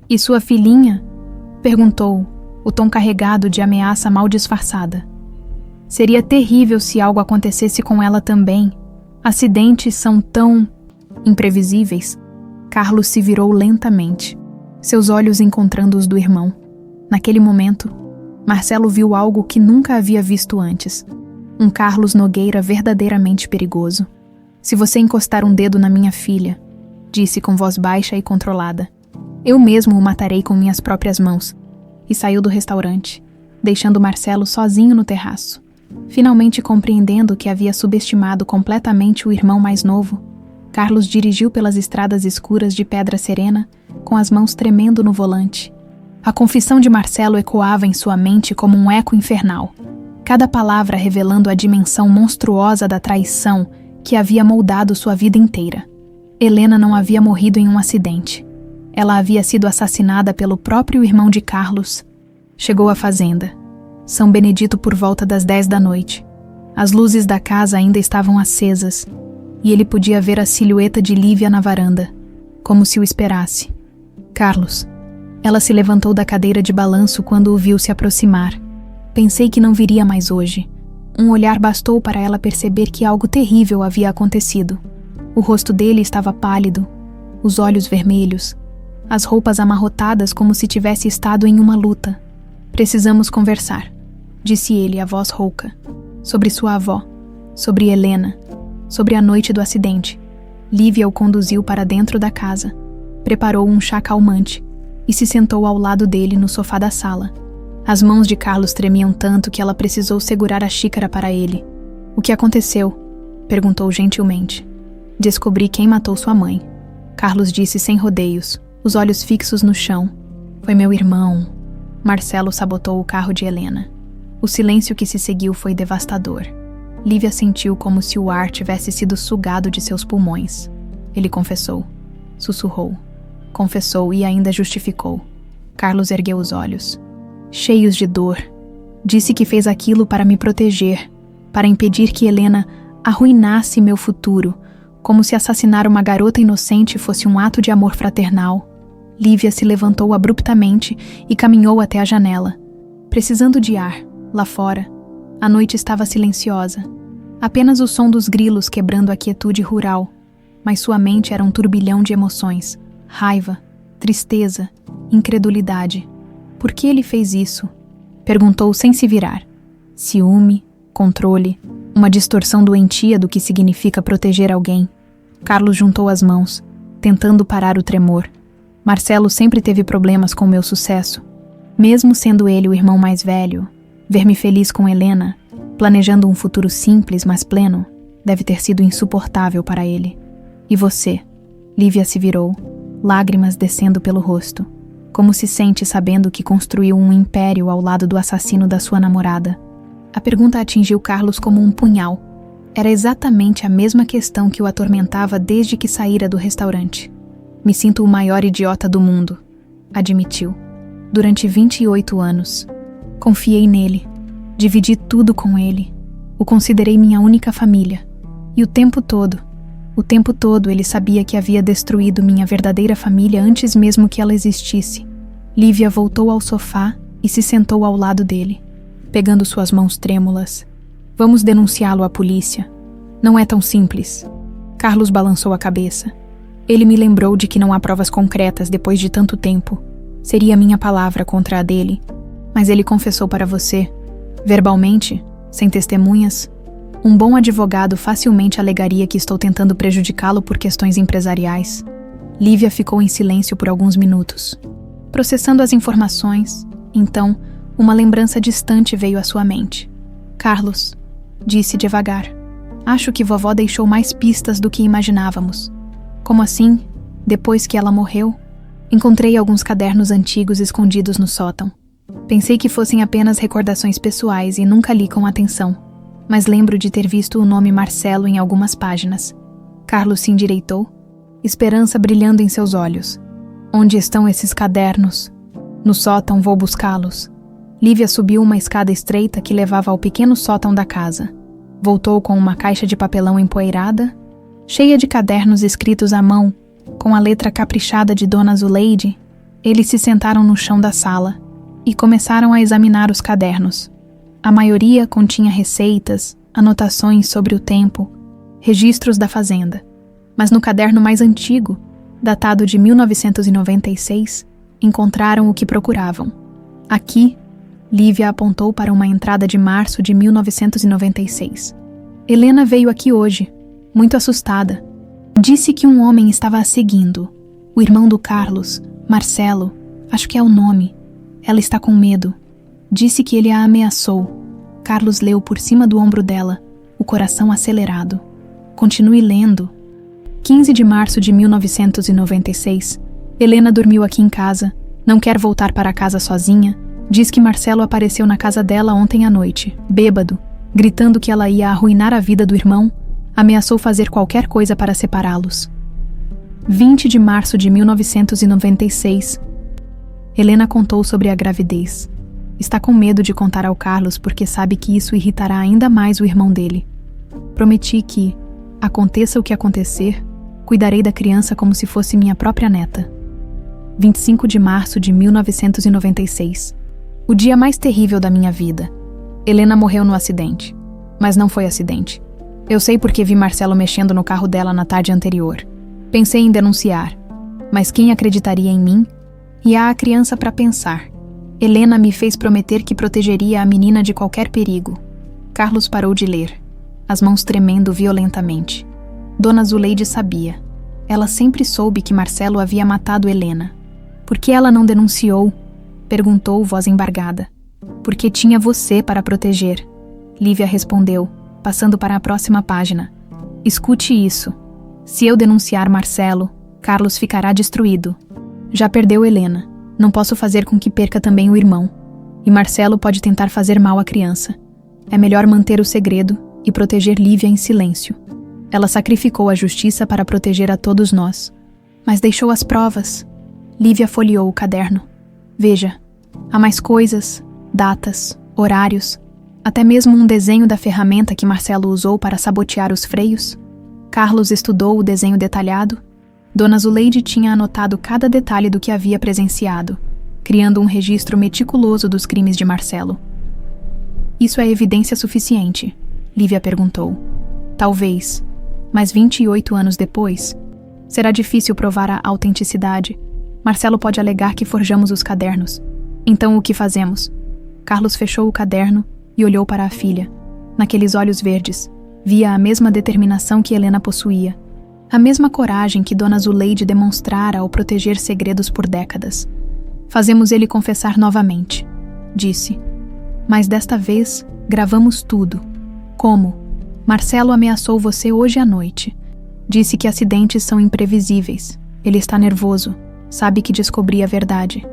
E sua filhinha? Perguntou, o tom carregado de ameaça mal disfarçada. Seria terrível se algo acontecesse com ela também. Acidentes são tão imprevisíveis. Carlos se virou lentamente, seus olhos encontrando os do irmão. Naquele momento, Marcelo viu algo que nunca havia visto antes. Um Carlos Nogueira verdadeiramente perigoso. Se você encostar um dedo na minha filha, disse com voz baixa e controlada, eu mesmo o matarei com minhas próprias mãos. E saiu do restaurante, deixando Marcelo sozinho no terraço. Finalmente compreendendo que havia subestimado completamente o irmão mais novo, Carlos dirigiu pelas estradas escuras de Pedra Serena, com as mãos tremendo no volante. A confissão de Marcelo ecoava em sua mente como um eco infernal, cada palavra revelando a dimensão monstruosa da traição que havia moldado sua vida inteira. Helena não havia morrido em um acidente. Ela havia sido assassinada pelo próprio irmão de Carlos. Chegou à fazenda. São Benedito por volta das 10 da noite. As luzes da casa ainda estavam acesas, e ele podia ver a silhueta de Lívia na varanda, como se o esperasse. Carlos. Ela se levantou da cadeira de balanço quando o viu se aproximar. Pensei que não viria mais hoje. Um olhar bastou para ela perceber que algo terrível havia acontecido. O rosto dele estava pálido, os olhos vermelhos, as roupas amarrotadas como se tivesse estado em uma luta. Precisamos conversar, disse ele, a voz rouca, sobre sua avó, sobre Helena, sobre a noite do acidente. Lívia o conduziu para dentro da casa, preparou um chá calmante e se sentou ao lado dele no sofá da sala. As mãos de Carlos tremiam tanto que ela precisou segurar a xícara para ele. O que aconteceu? Perguntou gentilmente. Descobri quem matou sua mãe. Carlos disse sem rodeios, os olhos fixos no chão. Foi meu irmão. Marcelo sabotou o carro de Helena. O silêncio que se seguiu foi devastador. Lívia sentiu como se o ar tivesse sido sugado de seus pulmões. Ele confessou. Sussurrou. Confessou e ainda justificou. Carlos ergueu os olhos, cheios de dor. Disse que fez aquilo para me proteger, para impedir que Helena arruinasse meu futuro, como se assassinar uma garota inocente fosse um ato de amor fraternal. Lívia se levantou abruptamente e caminhou até a janela. Precisando de ar, lá fora, a noite estava silenciosa. Apenas o som dos grilos quebrando a quietude rural, mas sua mente era um turbilhão de emoções. Raiva, tristeza, incredulidade. Por que ele fez isso? Perguntou sem se virar. Ciúme, controle, uma distorção doentia do que significa proteger alguém. Carlos juntou as mãos, tentando parar o tremor. Marcelo sempre teve problemas com meu sucesso. Mesmo sendo ele o irmão mais velho, ver-me feliz com Helena, planejando um futuro simples, mas pleno, deve ter sido insuportável para ele. E você? Lívia se virou, lágrimas descendo pelo rosto. Como se sente sabendo que construiu um império ao lado do assassino da sua namorada? A pergunta atingiu Carlos como um punhal. Era exatamente a mesma questão que o atormentava desde que saíra do restaurante. Me sinto o maior idiota do mundo, admitiu. Durante 28 anos. Confiei nele. Dividi tudo com ele. O considerei minha única família. E o tempo todo ele sabia que havia destruído minha verdadeira família antes mesmo que ela existisse. Lívia voltou ao sofá e se sentou ao lado dele, pegando suas mãos trêmulas. Vamos denunciá-lo à polícia. Não é tão simples. Carlos balançou a cabeça. Ele me lembrou de que não há provas concretas depois de tanto tempo. Seria minha palavra contra a dele. Mas ele confessou para você, verbalmente, sem testemunhas. Um bom advogado facilmente alegaria que estou tentando prejudicá-lo por questões empresariais. Lívia ficou em silêncio por alguns minutos, processando as informações. Então, uma lembrança distante veio à sua mente. Carlos, disse devagar, acho que vovó deixou mais pistas do que imaginávamos. Como assim? Depois que ela morreu? Encontrei alguns cadernos antigos escondidos no sótão. Pensei que fossem apenas recordações pessoais e nunca li com atenção. Mas lembro de ter visto o nome Marcelo em algumas páginas. Carlos se endireitou, esperança brilhando em seus olhos. Onde estão esses cadernos? No sótão, vou buscá-los. Lívia subiu uma escada estreita que levava ao pequeno sótão da casa. Voltou com uma caixa de papelão empoeirada, cheia de cadernos escritos à mão, com a letra caprichada de Dona Zuleide. Eles se sentaram no chão da sala e começaram a examinar os cadernos. A maioria continha receitas, anotações sobre o tempo, registros da fazenda. Mas no caderno mais antigo, datado de 1996, encontraram o que procuravam. Aqui, Lívia apontou para uma entrada de março de 1996. Helena veio aqui hoje, muito assustada. Disse que um homem estava a seguindo. O irmão do Carlos, Marcelo, acho que é o nome. Ela está com medo. Disse que ele a ameaçou. Carlos leu por cima do ombro dela, o coração acelerado. Continue lendo. 15 de março de 1996. Helena dormiu aqui em casa. Não quer voltar para casa sozinha. Diz que Marcelo apareceu na casa dela ontem à noite, bêbado, gritando que ela ia arruinar a vida do irmão. Ameaçou fazer qualquer coisa para separá-los. 20 de março de 1996. Helena contou sobre a gravidez. Está com medo de contar ao Carlos porque sabe que isso irritará ainda mais o irmão dele. Prometi que, aconteça o que acontecer, cuidarei da criança como se fosse minha própria neta. 25 de março de 1996. O dia mais terrível da minha vida. Helena morreu no acidente. Mas não foi acidente. Eu sei porque vi Marcelo mexendo no carro dela na tarde anterior. Pensei em denunciar, mas quem acreditaria em mim? E há a criança para pensar. Helena me fez prometer que protegeria a menina de qualquer perigo. Carlos parou de ler, as mãos tremendo violentamente. Dona Zuleide sabia. Ela sempre soube que Marcelo havia matado Helena. Por que ela não denunciou? Perguntou, voz embargada. Porque tinha você para proteger. Lívia respondeu, passando para a próxima página. Escute isso. Se eu denunciar Marcelo, Carlos ficará destruído. Já perdeu Helena. Não posso fazer com que perca também o irmão. E Marcelo pode tentar fazer mal à criança. É melhor manter o segredo e proteger Lívia em silêncio. Ela sacrificou a justiça para proteger a todos nós. Mas deixou as provas. Lívia folheou o caderno. Veja, há mais coisas, datas, horários, até mesmo um desenho da ferramenta que Marcelo usou para sabotear os freios. Carlos estudou o desenho detalhado. Dona Zuleide tinha anotado cada detalhe do que havia presenciado, criando um registro meticuloso dos crimes de Marcelo. Isso é evidência suficiente? Lívia perguntou. Talvez, mas 28 anos depois, será difícil provar a autenticidade. Marcelo pode alegar que forjamos os cadernos. Então o que fazemos? Carlos fechou o caderno e olhou para a filha. Naqueles olhos verdes, via a mesma determinação que Helena possuía. A mesma coragem que Dona Zuleide demonstrara ao proteger segredos por décadas. Fazemos ele confessar novamente, disse. Mas desta vez, gravamos tudo. Como? Marcelo ameaçou você hoje à noite. Disse que acidentes são imprevisíveis. Ele está nervoso. Sabe que descobri a verdade.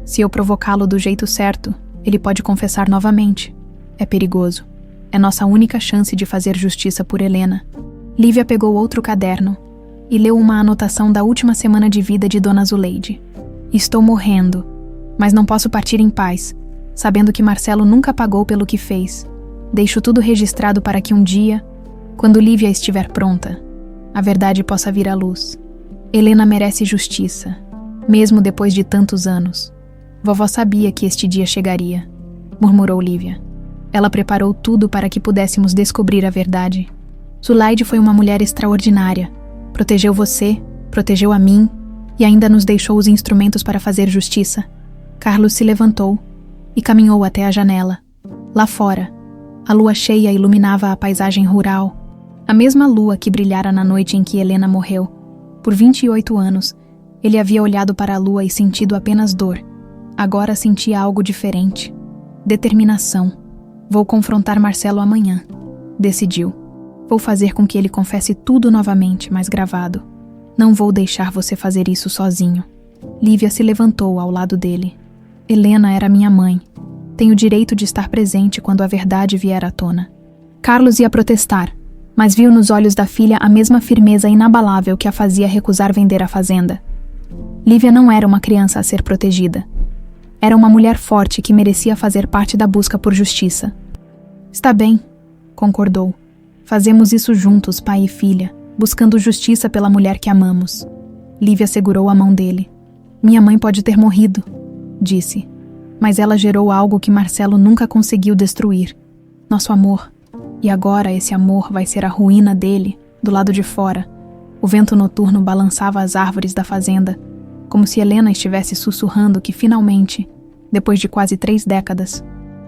Se eu provocá-lo do jeito certo, ele pode confessar novamente. É perigoso. É nossa única chance de fazer justiça por Helena. Lívia pegou outro caderno e leu uma anotação da última semana de vida de Dona Zuleide. Estou morrendo, mas não posso partir em paz, sabendo que Marcelo nunca pagou pelo que fez. Deixo tudo registrado para que um dia, quando Lívia estiver pronta, a verdade possa vir à luz. Helena merece justiça, mesmo depois de tantos anos. Vovó sabia que este dia chegaria, murmurou Lívia. Ela preparou tudo para que pudéssemos descobrir a verdade. Zuleide foi uma mulher extraordinária. Protegeu você, protegeu a mim e ainda nos deixou os instrumentos para fazer justiça. Carlos se levantou e caminhou até a janela. Lá fora, a lua cheia iluminava a paisagem rural. A mesma lua que brilhara na noite em que Helena morreu. Por 28 anos, ele havia olhado para a lua e sentido apenas dor. Agora sentia algo diferente. Determinação. Vou confrontar Marcelo amanhã, decidiu. Vou fazer com que ele confesse tudo novamente, mas gravado. Não vou deixar você fazer isso sozinho. Lívia se levantou ao lado dele. Helena era minha mãe. Tenho direito de estar presente quando a verdade vier à tona. Carlos ia protestar, mas viu nos olhos da filha a mesma firmeza inabalável que a fazia recusar vender a fazenda. Lívia não era uma criança a ser protegida. Era uma mulher forte que merecia fazer parte da busca por justiça. Está bem, concordou. Fazemos isso juntos, pai e filha, buscando justiça pela mulher que amamos. Lívia segurou a mão dele. Minha mãe pode ter morrido, disse. Mas ela gerou algo que Marcelo nunca conseguiu destruir. Nosso amor. E agora esse amor vai ser a ruína dele, do lado de fora. O vento noturno balançava as árvores da fazenda, como se Helena estivesse sussurrando que finalmente, depois de quase 3 décadas,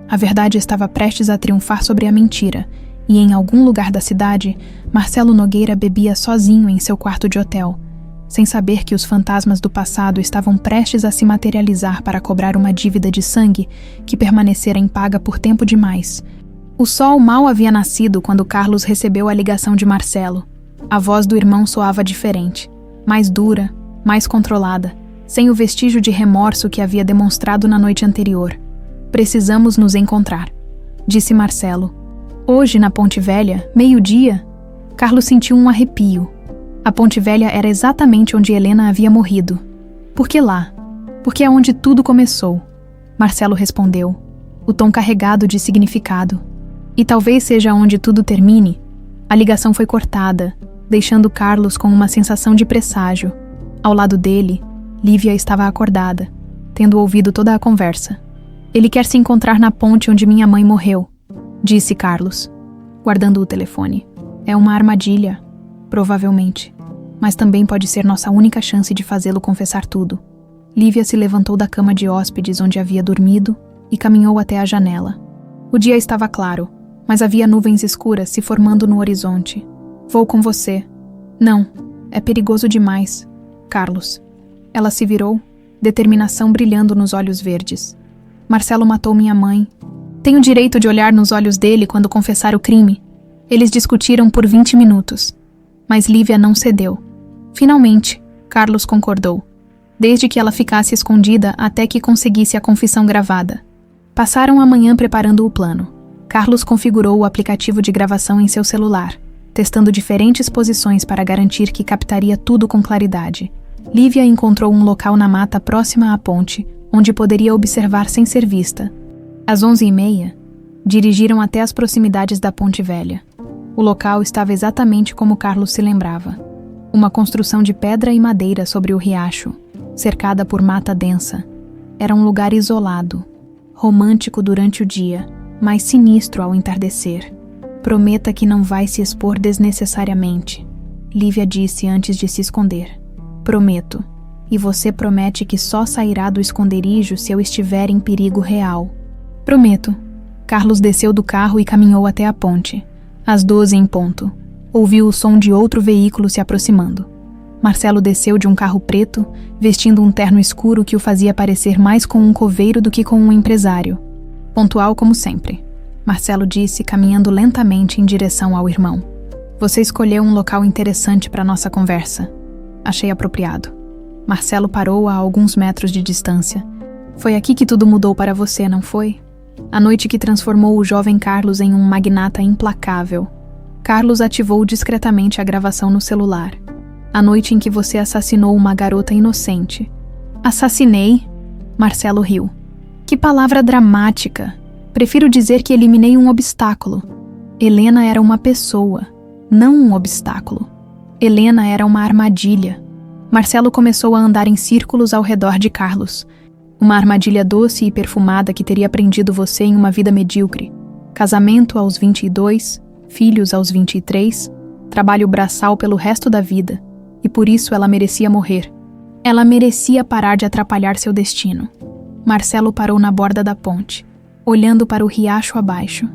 a verdade estava prestes a triunfar sobre a mentira, e em algum lugar da cidade, Marcelo Nogueira bebia sozinho em seu quarto de hotel, sem saber que os fantasmas do passado estavam prestes a se materializar para cobrar uma dívida de sangue que permanecera impaga por tempo demais. O sol mal havia nascido quando Carlos recebeu a ligação de Marcelo. A voz do irmão soava diferente, mais dura, mais controlada, sem o vestígio de remorso que havia demonstrado na noite anterior. Precisamos nos encontrar, disse Marcelo. Hoje, na Ponte Velha, 12h, Carlos sentiu um arrepio. A Ponte Velha era exatamente onde Helena havia morrido. Por que lá? Porque é onde tudo começou. Marcelo respondeu, o tom carregado de significado. E talvez seja onde tudo termine. A ligação foi cortada, deixando Carlos com uma sensação de presságio. Ao lado dele, Lívia estava acordada, tendo ouvido toda a conversa. Ele quer se encontrar na ponte onde minha mãe morreu, disse Carlos. guardando o telefone. É uma armadilha, provavelmente. Mas também pode ser nossa única chance de fazê-lo confessar tudo. Lívia se levantou da cama de hóspedes onde havia dormido e caminhou até a janela. O dia estava claro, mas havia nuvens escuras se formando no horizonte. Vou com você. Não, é perigoso demais. Carlos. Ela se virou, determinação brilhando nos olhos verdes. Marcelo matou minha mãe. Tenho direito de olhar nos olhos dele quando confessar o crime. Eles discutiram por 20 minutos. Mas Lívia não cedeu. Finalmente, Carlos concordou. Desde que ela ficasse escondida até que conseguisse a confissão gravada. Passaram a manhã preparando o plano. Carlos configurou o aplicativo de gravação em seu celular, testando diferentes posições para garantir que captaria tudo com claridade. Lívia encontrou um local na mata próxima à ponte, onde poderia observar sem ser vista. Às 11h30, dirigiram até as proximidades da Ponte Velha. O local estava exatamente como Carlos se lembrava. Uma construção de pedra e madeira sobre o riacho, cercada por mata densa. Era um lugar isolado, romântico durante o dia, mas sinistro ao entardecer. Prometa que não vai se expor desnecessariamente, Lívia disse antes de se esconder. Prometo. E você promete que só sairá do esconderijo se eu estiver em perigo real. Prometo. Carlos desceu do carro e caminhou até a ponte. Às 12 em ponto. Ouviu o som de outro veículo se aproximando. Marcelo desceu de um carro preto, vestindo um terno escuro que o fazia parecer mais com um coveiro do que com um empresário. Pontual como sempre. Marcelo disse, caminhando lentamente em direção ao irmão. Você escolheu um local interessante para nossa conversa. Achei apropriado. Marcelo parou a alguns metros de distância. Foi aqui que tudo mudou para você, não foi? A noite que transformou o jovem Carlos em um magnata implacável. Carlos ativou discretamente a gravação no celular. A noite em que você assassinou uma garota inocente. Assassinei? Marcelo riu. Que palavra dramática. Prefiro dizer que eliminei um obstáculo. Helena era uma pessoa, não um obstáculo. Helena era uma armadilha. Marcelo começou a andar em círculos ao redor de Carlos. Uma armadilha doce e perfumada que teria prendido você em uma vida medíocre. Casamento aos 22, filhos aos 23, trabalho braçal pelo resto da vida. E por isso ela merecia morrer. Ela merecia parar de atrapalhar seu destino. Marcelo parou na borda da ponte, olhando para o riacho abaixo.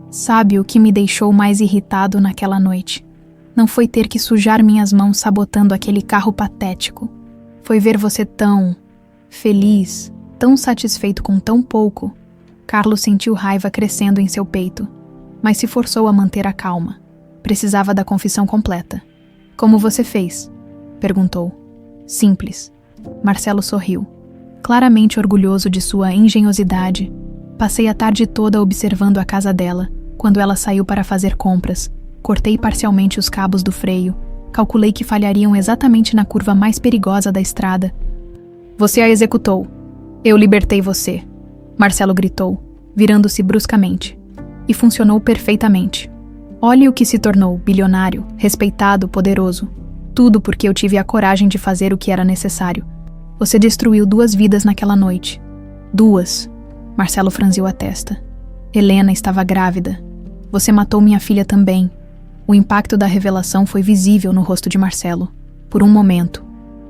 Sabe o que me deixou mais irritado naquela noite? Não foi ter que sujar minhas mãos sabotando aquele carro patético. Foi ver você tão feliz, tão satisfeito com tão pouco. Carlos sentiu raiva crescendo em seu peito, mas se forçou a manter a calma. Precisava da confissão completa. Como você fez? Perguntou. Simples. Marcelo sorriu. Claramente orgulhoso de sua engenhosidade. Passei a tarde toda observando a casa dela, quando ela saiu para fazer compras. Cortei parcialmente os cabos do freio. Calculei que falhariam exatamente na curva mais perigosa da estrada. Você a executou. Eu libertei você. Marcelo gritou, virando-se bruscamente. E funcionou perfeitamente. Olhe o que se tornou, bilionário, respeitado, poderoso. Tudo porque eu tive a coragem de fazer o que era necessário. Você destruiu 2 vidas naquela noite. 2. Marcelo franziu a testa. Helena estava grávida. Você matou minha filha também. O impacto da revelação foi visível no rosto de Marcelo. Por um momento,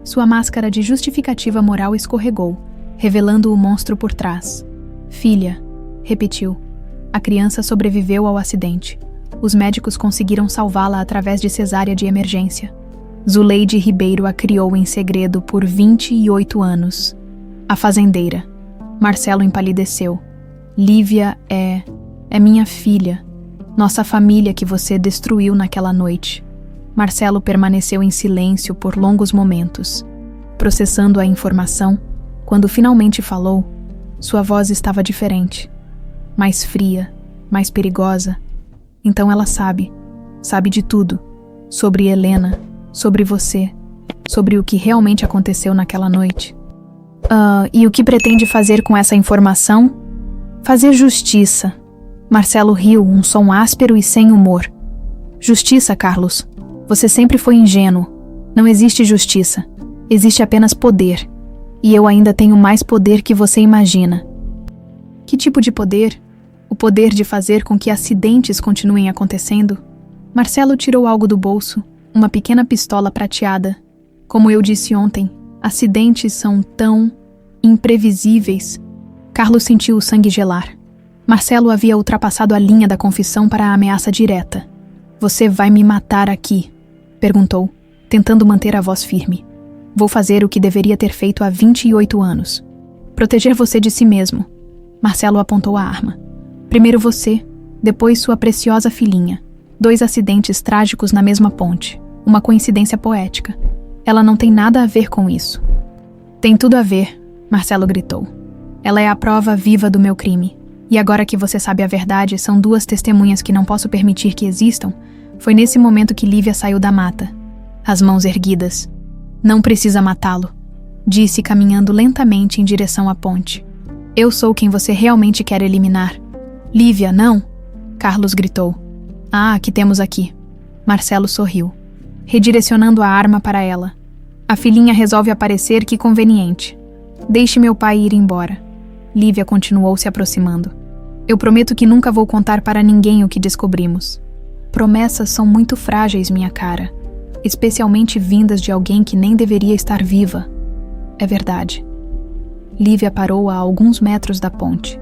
sua máscara de justificativa moral escorregou, revelando o monstro por trás. Filha, repetiu. A criança sobreviveu ao acidente. Os médicos conseguiram salvá-la através de cesárea de emergência. Zuleide Ribeiro a criou em segredo por 28 anos. A fazendeira. Marcelo empalideceu. Lívia é minha filha. Nossa família que você destruiu naquela noite. Marcelo permaneceu em silêncio por longos momentos. Processando a informação, quando finalmente falou, sua voz estava diferente. Mais fria, mais perigosa. Então ela sabe de tudo. Sobre Helena, sobre você, sobre o que realmente aconteceu naquela noite. E o que pretende fazer com essa informação? Fazer justiça. Marcelo riu, um som áspero e sem humor. Justiça, Carlos. Você sempre foi ingênuo. Não existe justiça. Existe apenas poder. E eu ainda tenho mais poder que você imagina. Que tipo de poder? O poder de fazer com que acidentes continuem acontecendo? Marcelo tirou algo do bolso, uma pequena pistola prateada. Como eu disse ontem, acidentes são tão imprevisíveis. Carlos sentiu o sangue gelar. Marcelo havia ultrapassado a linha da confissão para a ameaça direta. Você vai me matar aqui? Perguntou, tentando manter a voz firme. Vou fazer o que deveria ter feito há 28 anos. Proteger você de si mesmo. Marcelo apontou a arma. Primeiro você, depois sua preciosa filhinha. 2 acidentes trágicos na mesma ponte. Uma coincidência poética. Ela não tem nada a ver com isso. Tem tudo a ver, Marcelo gritou. Ela é a prova viva do meu crime. E agora que você sabe a verdade, são 2 testemunhas que não posso permitir que existam. Foi nesse momento que Lívia saiu da mata. As mãos erguidas. Não precisa matá-lo, disse caminhando lentamente em direção à ponte. Eu sou quem você realmente quer eliminar. Lívia, não! Carlos gritou. Ah, que temos aqui? Marcelo sorriu, redirecionando a arma para ela. A filhinha resolve aparecer, que conveniente. Deixe meu pai ir embora. Lívia continuou se aproximando. Eu prometo que nunca vou contar para ninguém o que descobrimos. Promessas são muito frágeis, minha cara. Especialmente vindas de alguém que nem deveria estar viva. É verdade. Lívia parou a alguns metros da ponte.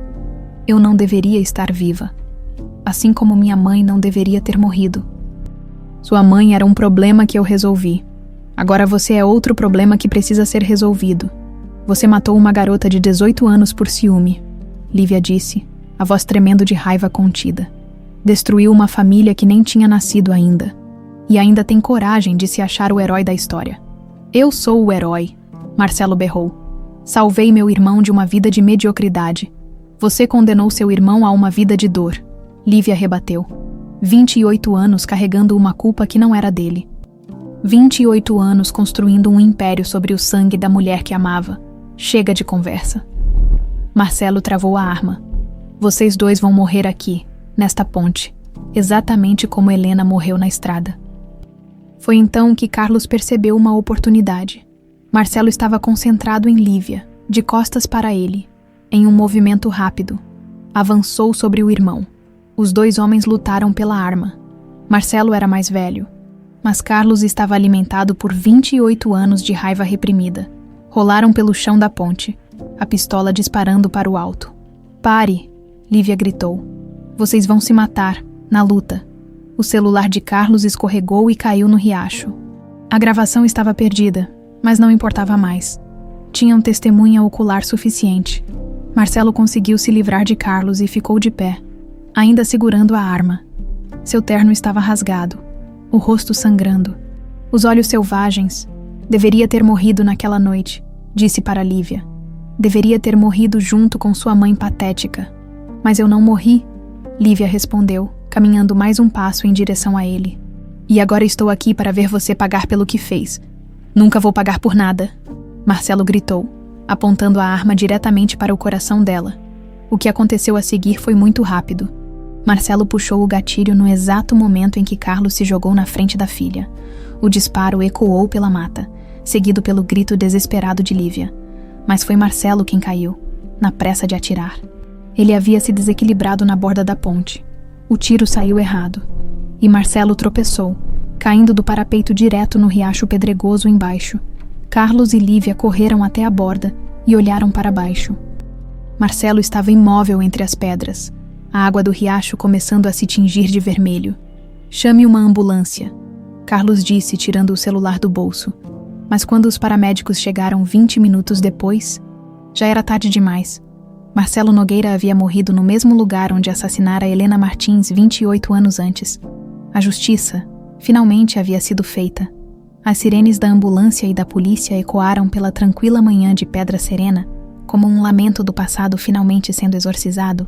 Eu não deveria estar viva. Assim como minha mãe não deveria ter morrido. Sua mãe era um problema que eu resolvi. Agora você é outro problema que precisa ser resolvido. Você matou uma garota de 18 anos por ciúme, Lívia disse, a voz tremendo de raiva contida. Destruiu uma família que nem tinha nascido ainda. E ainda tem coragem de se achar o herói da história. Eu sou o herói, Marcelo berrou. Salvei meu irmão de uma vida de mediocridade. Você condenou seu irmão a uma vida de dor, Lívia rebateu. 28 anos carregando uma culpa que não era dele. 28 anos construindo um império sobre o sangue da mulher que amava. Chega de conversa. Marcelo travou a arma. Vocês 2 vão morrer aqui, nesta ponte, exatamente como Helena morreu na estrada. Foi então que Carlos percebeu uma oportunidade. Marcelo estava concentrado em Lívia, de costas para ele, em um movimento rápido. Avançou sobre o irmão. Os 2 homens lutaram pela arma. Marcelo era mais velho, mas Carlos estava alimentado por 28 anos de raiva reprimida. Rolaram pelo chão da ponte, a pistola disparando para o alto. Pare, Lívia gritou. Vocês vão se matar, na luta. O celular de Carlos escorregou e caiu no riacho. A gravação estava perdida, mas não importava mais. Tinham testemunha ocular suficiente. Marcelo conseguiu se livrar de Carlos e ficou de pé, ainda segurando a arma. Seu terno estava rasgado, o rosto sangrando. Os olhos selvagens. Deveria ter morrido naquela noite, disse para Lívia. Deveria ter morrido junto com sua mãe patética. Mas eu não morri, Lívia respondeu, caminhando mais um passo em direção a ele. E agora estou aqui para ver você pagar pelo que fez. Nunca vou pagar por nada, Marcelo gritou, apontando a arma diretamente para o coração dela. O que aconteceu a seguir foi muito rápido. Marcelo puxou o gatilho no exato momento em que Carlos se jogou na frente da filha. O disparo ecoou pela mata, seguido pelo grito desesperado de Lívia. Mas foi Marcelo quem caiu, na pressa de atirar. Ele havia se desequilibrado na borda da ponte. O tiro saiu errado, e Marcelo tropeçou, caindo do parapeito direto no riacho pedregoso embaixo. Carlos e Lívia correram até a borda e olharam para baixo. Marcelo estava imóvel entre as pedras, a água do riacho começando a se tingir de vermelho. Chame uma ambulância, Carlos disse, tirando o celular do bolso. Mas quando os paramédicos chegaram 20 minutos depois, já era tarde demais. Marcelo Nogueira havia morrido no mesmo lugar onde assassinara Helena Martins 28 anos antes. A justiça, finalmente, havia sido feita. As sirenes da ambulância e da polícia ecoaram pela tranquila manhã de Pedra Serena, como um lamento do passado finalmente sendo exorcizado.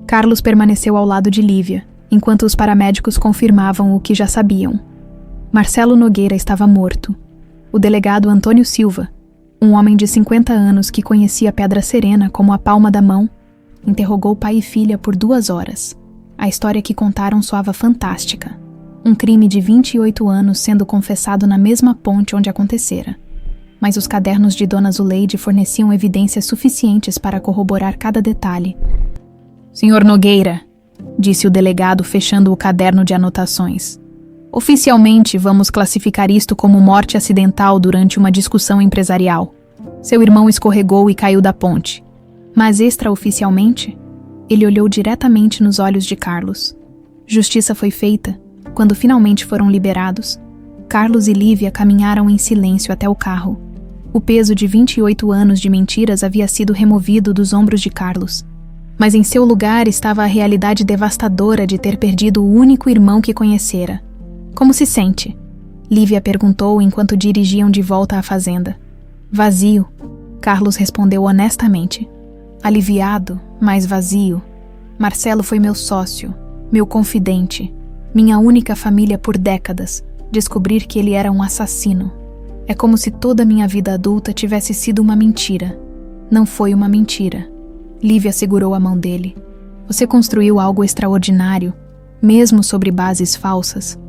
Carlos permaneceu ao lado de Lívia, enquanto os paramédicos confirmavam o que já sabiam. Marcelo Nogueira estava morto. O delegado Antônio Silva, um homem de 50 anos que conhecia Pedra Serena como a palma da mão, interrogou pai e filha por 2 horas. A história que contaram soava fantástica. Um crime de 28 anos sendo confessado na mesma ponte onde acontecera. Mas os cadernos de Dona Zuleide forneciam evidências suficientes para corroborar cada detalhe. Senhor Nogueira, disse o delegado fechando o caderno de anotações. Oficialmente, vamos classificar isto como morte acidental durante uma discussão empresarial. Seu irmão escorregou e caiu da ponte. Mas extraoficialmente, ele olhou diretamente nos olhos de Carlos. Justiça foi feita. Quando finalmente foram liberados, Carlos e Lívia caminharam em silêncio até o carro. O peso de 28 anos de mentiras havia sido removido dos ombros de Carlos. Mas em seu lugar estava a realidade devastadora de ter perdido o único irmão que conhecera. Como se sente? Lívia perguntou enquanto dirigiam de volta à fazenda. Vazio, Carlos respondeu honestamente. Aliviado, mas vazio. Marcelo foi meu sócio, meu confidente, minha única família por décadas. Descobrir que ele era um assassino. É como se toda minha vida adulta tivesse sido uma mentira. Não foi uma mentira. Lívia segurou a mão dele. Você construiu algo extraordinário, mesmo sobre bases falsas.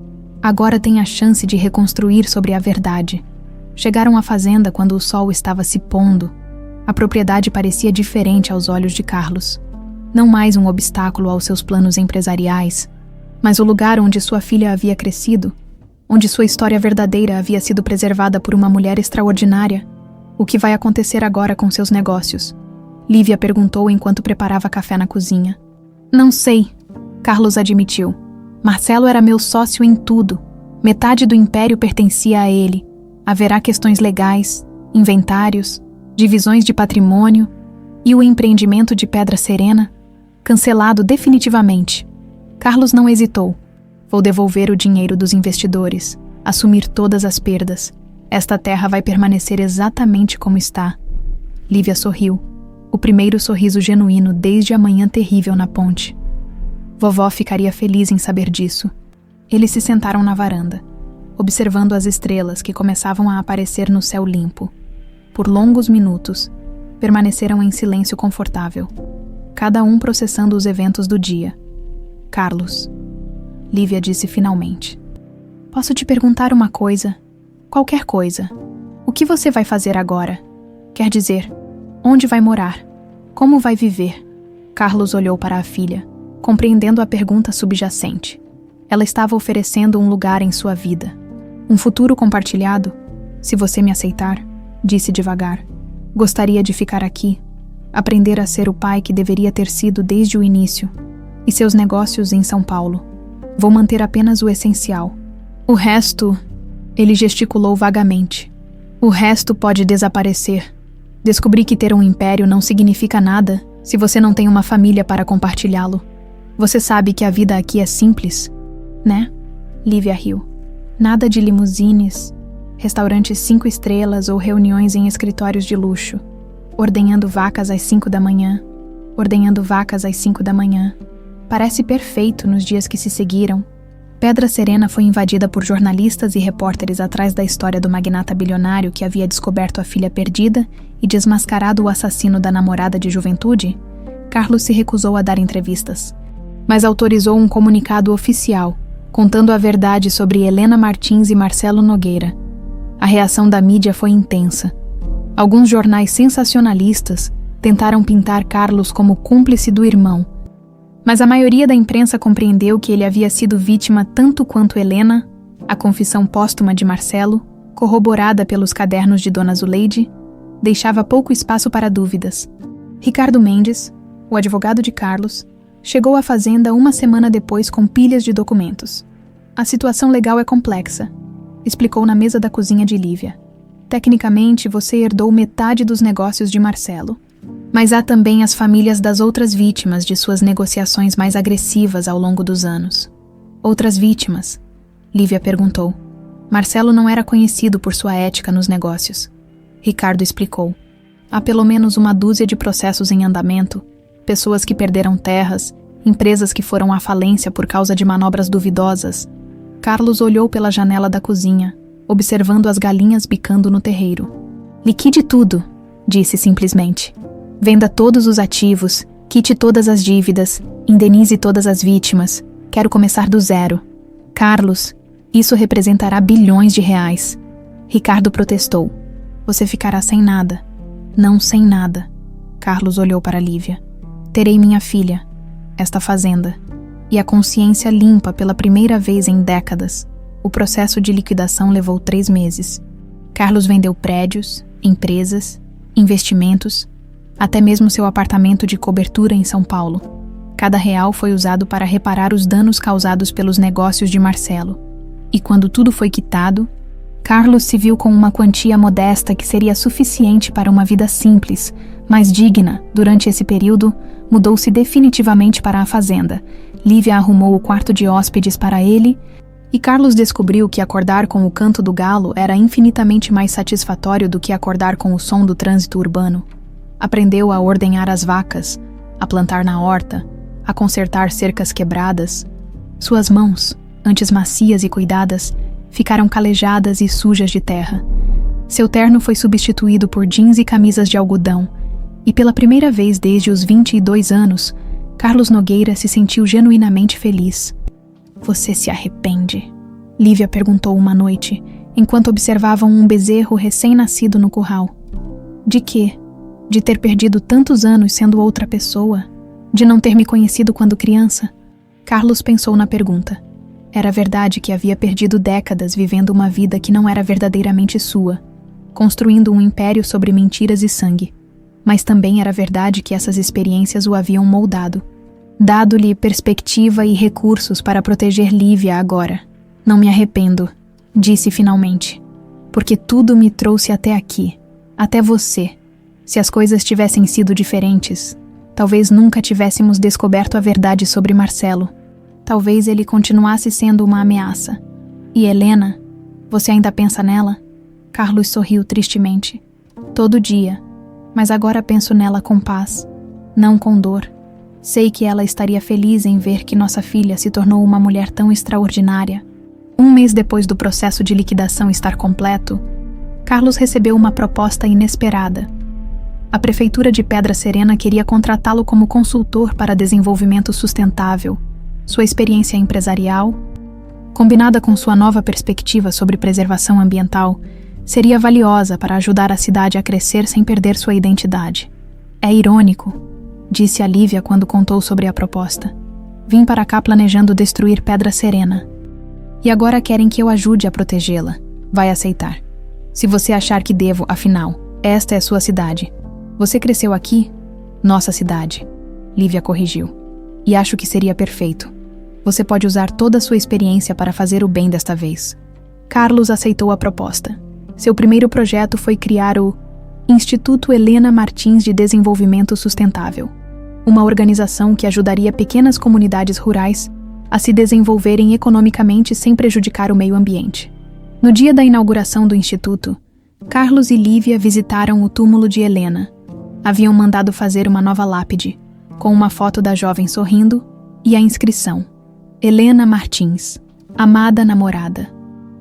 Agora tem a chance de reconstruir sobre a verdade. Chegaram à fazenda quando o sol estava se pondo. A propriedade parecia diferente aos olhos de Carlos. Não mais um obstáculo aos seus planos empresariais, mas o lugar onde sua filha havia crescido, onde sua história verdadeira havia sido preservada por uma mulher extraordinária. O que vai acontecer agora com seus negócios? Lívia perguntou enquanto preparava café na cozinha. Não sei, Carlos admitiu. Marcelo era meu sócio em tudo. Metade do império pertencia a ele. Haverá questões legais, inventários, divisões de patrimônio e o empreendimento de Pedra Serena, cancelado definitivamente. Carlos não hesitou. Vou devolver o dinheiro dos investidores, assumir todas as perdas. Esta terra vai permanecer exatamente como está. Lívia sorriu. O primeiro sorriso genuíno desde a manhã terrível na ponte. Vovó ficaria feliz em saber disso. Eles se sentaram na varanda, observando as estrelas que começavam a aparecer no céu limpo. Por longos minutos, permaneceram em silêncio confortável, cada um processando os eventos do dia. Carlos, Lívia disse finalmente. Posso te perguntar uma coisa? Qualquer coisa. O que você vai fazer agora? Quer dizer, onde vai morar? Como vai viver? Carlos olhou para a filha, compreendendo a pergunta subjacente. Ela estava oferecendo um lugar em sua vida. Um futuro compartilhado? Se você me aceitar, disse devagar. Gostaria de ficar aqui, aprender a ser o pai que deveria ter sido desde o início, e seus negócios em São Paulo. Vou manter apenas o essencial. O resto, ele gesticulou vagamente. O resto pode desaparecer. Descobri que ter um império não significa nada se você não tem uma família para compartilhá-lo. Você sabe que a vida aqui é simples, né? Lívia riu. Nada de limusines, restaurantes 5 estrelas ou reuniões em escritórios de luxo. Ordenhando vacas às 5 da manhã. Ordenhando vacas às 5 da manhã. Parece perfeito nos dias que se seguiram. Pedra Serena foi invadida por jornalistas e repórteres atrás da história do magnata bilionário que havia descoberto a filha perdida e desmascarado o assassino da namorada de juventude. Carlos se recusou a dar entrevistas, mas autorizou um comunicado oficial, contando a verdade sobre Helena Martins e Marcelo Nogueira. A reação da mídia foi intensa. Alguns jornais sensacionalistas tentaram pintar Carlos como cúmplice do irmão, mas a maioria da imprensa compreendeu que ele havia sido vítima tanto quanto Helena. A confissão póstuma de Marcelo, corroborada pelos cadernos de Dona Zuleide, deixava pouco espaço para dúvidas. Ricardo Mendes, o advogado de Carlos, chegou à fazenda uma semana depois com pilhas de documentos. A situação legal é complexa, explicou na mesa da cozinha de Lívia. Tecnicamente, você herdou metade dos negócios de Marcelo. Mas há também as famílias das outras vítimas de suas negociações mais agressivas ao longo dos anos. Outras vítimas? Lívia perguntou. Marcelo não era conhecido por sua ética nos negócios. Ricardo explicou. Há pelo menos uma dúzia de processos em andamento, pessoas que perderam terras, empresas que foram à falência por causa de manobras duvidosas. Carlos olhou pela janela da cozinha, observando as galinhas bicando no terreiro. Liquide tudo, disse simplesmente. Venda todos os ativos, quite todas as dívidas, indenize todas as vítimas. Quero começar do zero. Carlos, isso representará bilhões de reais. Ricardo protestou. Você ficará sem nada. Não sem nada. Carlos olhou para Lívia. Terei minha filha. esta fazenda, e a consciência limpa pela primeira vez em décadas. O processo de liquidação levou 3 meses. Carlos vendeu prédios, empresas, investimentos, até mesmo seu apartamento de cobertura em São Paulo. Cada real foi usado para reparar os danos causados pelos negócios de Marcelo. E quando tudo foi quitado, Carlos se viu com uma quantia modesta que seria suficiente para uma vida simples, mas digna. Durante esse período, mudou-se definitivamente para a fazenda. Lívia arrumou o quarto de hóspedes para ele, e Carlos descobriu que acordar com o canto do galo era infinitamente mais satisfatório do que acordar com o som do trânsito urbano. Aprendeu a ordenhar as vacas, a plantar na horta, a consertar cercas quebradas. Suas mãos, antes macias e cuidadas, ficaram calejadas e sujas de terra. Seu terno foi substituído por jeans e camisas de algodão, e pela primeira vez desde os 22 anos, Carlos Nogueira se sentiu genuinamente feliz. "Você se arrepende?" Lívia perguntou uma noite, enquanto observavam um bezerro recém-nascido no curral. "De quê? De ter perdido tantos anos sendo outra pessoa? De não ter me conhecido quando criança?" Carlos pensou na pergunta. Era verdade que havia perdido décadas vivendo uma vida que não era verdadeiramente sua, construindo um império sobre mentiras e sangue. Mas também era verdade que essas experiências o haviam moldado, dado-lhe perspectiva e recursos para proteger Lívia agora. "Não me arrependo", disse finalmente, "porque tudo me trouxe até aqui, até você. Se as coisas tivessem sido diferentes, talvez nunca tivéssemos descoberto a verdade sobre Marcelo. Talvez ele continuasse sendo uma ameaça. E Helena, você ainda pensa nela?" Carlos sorriu tristemente. "Todo dia, mas agora penso nela com paz, não com dor. Sei que ela estaria feliz em ver que nossa filha se tornou uma mulher tão extraordinária." 1 mês depois do processo de liquidação estar completo, Carlos recebeu uma proposta inesperada. A Prefeitura de Pedra Serena queria contratá-lo como consultor para desenvolvimento sustentável. Sua experiência empresarial, combinada com sua nova perspectiva sobre preservação ambiental, seria valiosa para ajudar a cidade a crescer sem perder sua identidade. "É irônico", disse a Lívia quando contou sobre a proposta. "Vim para cá planejando destruir Pedra Serena. E agora querem que eu ajude a protegê-la. Vai aceitar. Se você achar que devo, afinal, esta é sua cidade. Você cresceu aqui?" "Nossa cidade", Lívia corrigiu. "E acho que seria perfeito. Você pode usar toda a sua experiência para fazer o bem desta vez." Carlos aceitou a proposta. Seu primeiro projeto foi criar o Instituto Helena Martins de Desenvolvimento Sustentável, uma organização que ajudaria pequenas comunidades rurais a se desenvolverem economicamente sem prejudicar o meio ambiente. No dia da inauguração do Instituto, Carlos e Lívia visitaram o túmulo de Helena. Haviam mandado fazer uma nova lápide, com uma foto da jovem sorrindo e a inscrição: Helena Martins, amada namorada,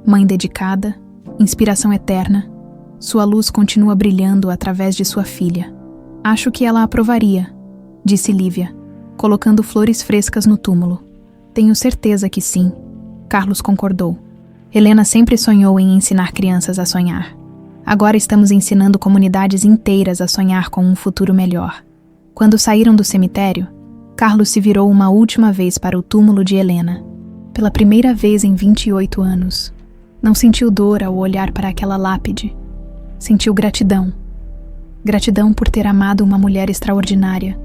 mãe dedicada, inspiração eterna, sua luz continua brilhando através de sua filha. "Acho que ela aprovaria", disse Lívia, colocando flores frescas no túmulo. "Tenho certeza que sim", Carlos concordou. Helena sempre sonhou em ensinar crianças a sonhar. Agora estamos ensinando comunidades inteiras a sonhar com um futuro melhor. Quando saíram do cemitério, Carlos se virou uma última vez para o túmulo de Helena. Pela primeira vez em 28 anos, não sentiu dor ao olhar para aquela lápide. Sentiu gratidão. Gratidão por ter amado uma mulher extraordinária,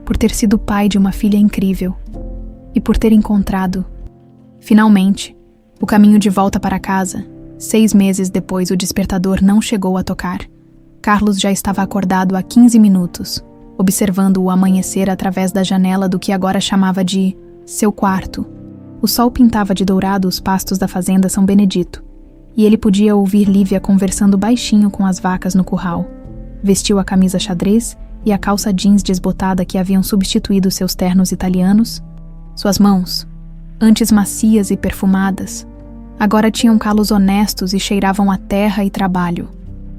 por ter sido pai de uma filha incrível e por ter encontrado, finalmente, o caminho de volta para casa. 6 meses depois, o despertador não chegou a tocar. Carlos já estava acordado há 15 minutos, observando o amanhecer através da janela do que agora chamava de seu quarto. O sol pintava de dourado os pastos da fazenda São Benedito, e ele podia ouvir Lívia conversando baixinho com as vacas no curral. Vestiu a camisa xadrez e a calça jeans desbotada que haviam substituído seus ternos italianos. Suas mãos, antes macias e perfumadas, agora tinham calos honestos e cheiravam a terra e trabalho.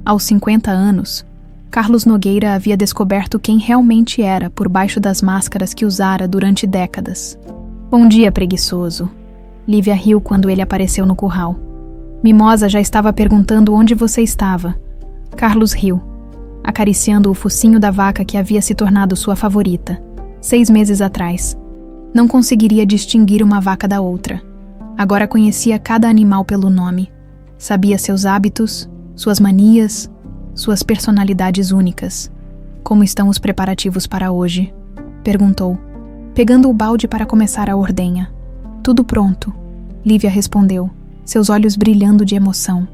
Aos 50 anos, Carlos Nogueira havia descoberto quem realmente era por baixo das máscaras que usara durante décadas. "Bom dia, preguiçoso." Lívia riu quando ele apareceu no curral. Mimosa já estava perguntando onde você estava. Carlos riu, acariciando o focinho da vaca que havia se tornado sua favorita. 6 meses atrás, Não conseguiria distinguir uma vaca da outra. Agora conhecia cada animal pelo nome. Sabia seus hábitos, suas manias, suas personalidades únicas. Como estão os preparativos para hoje? Perguntou, pegando o balde para começar a ordenha. Tudo pronto, Lívia respondeu, seus olhos brilhando de emoção.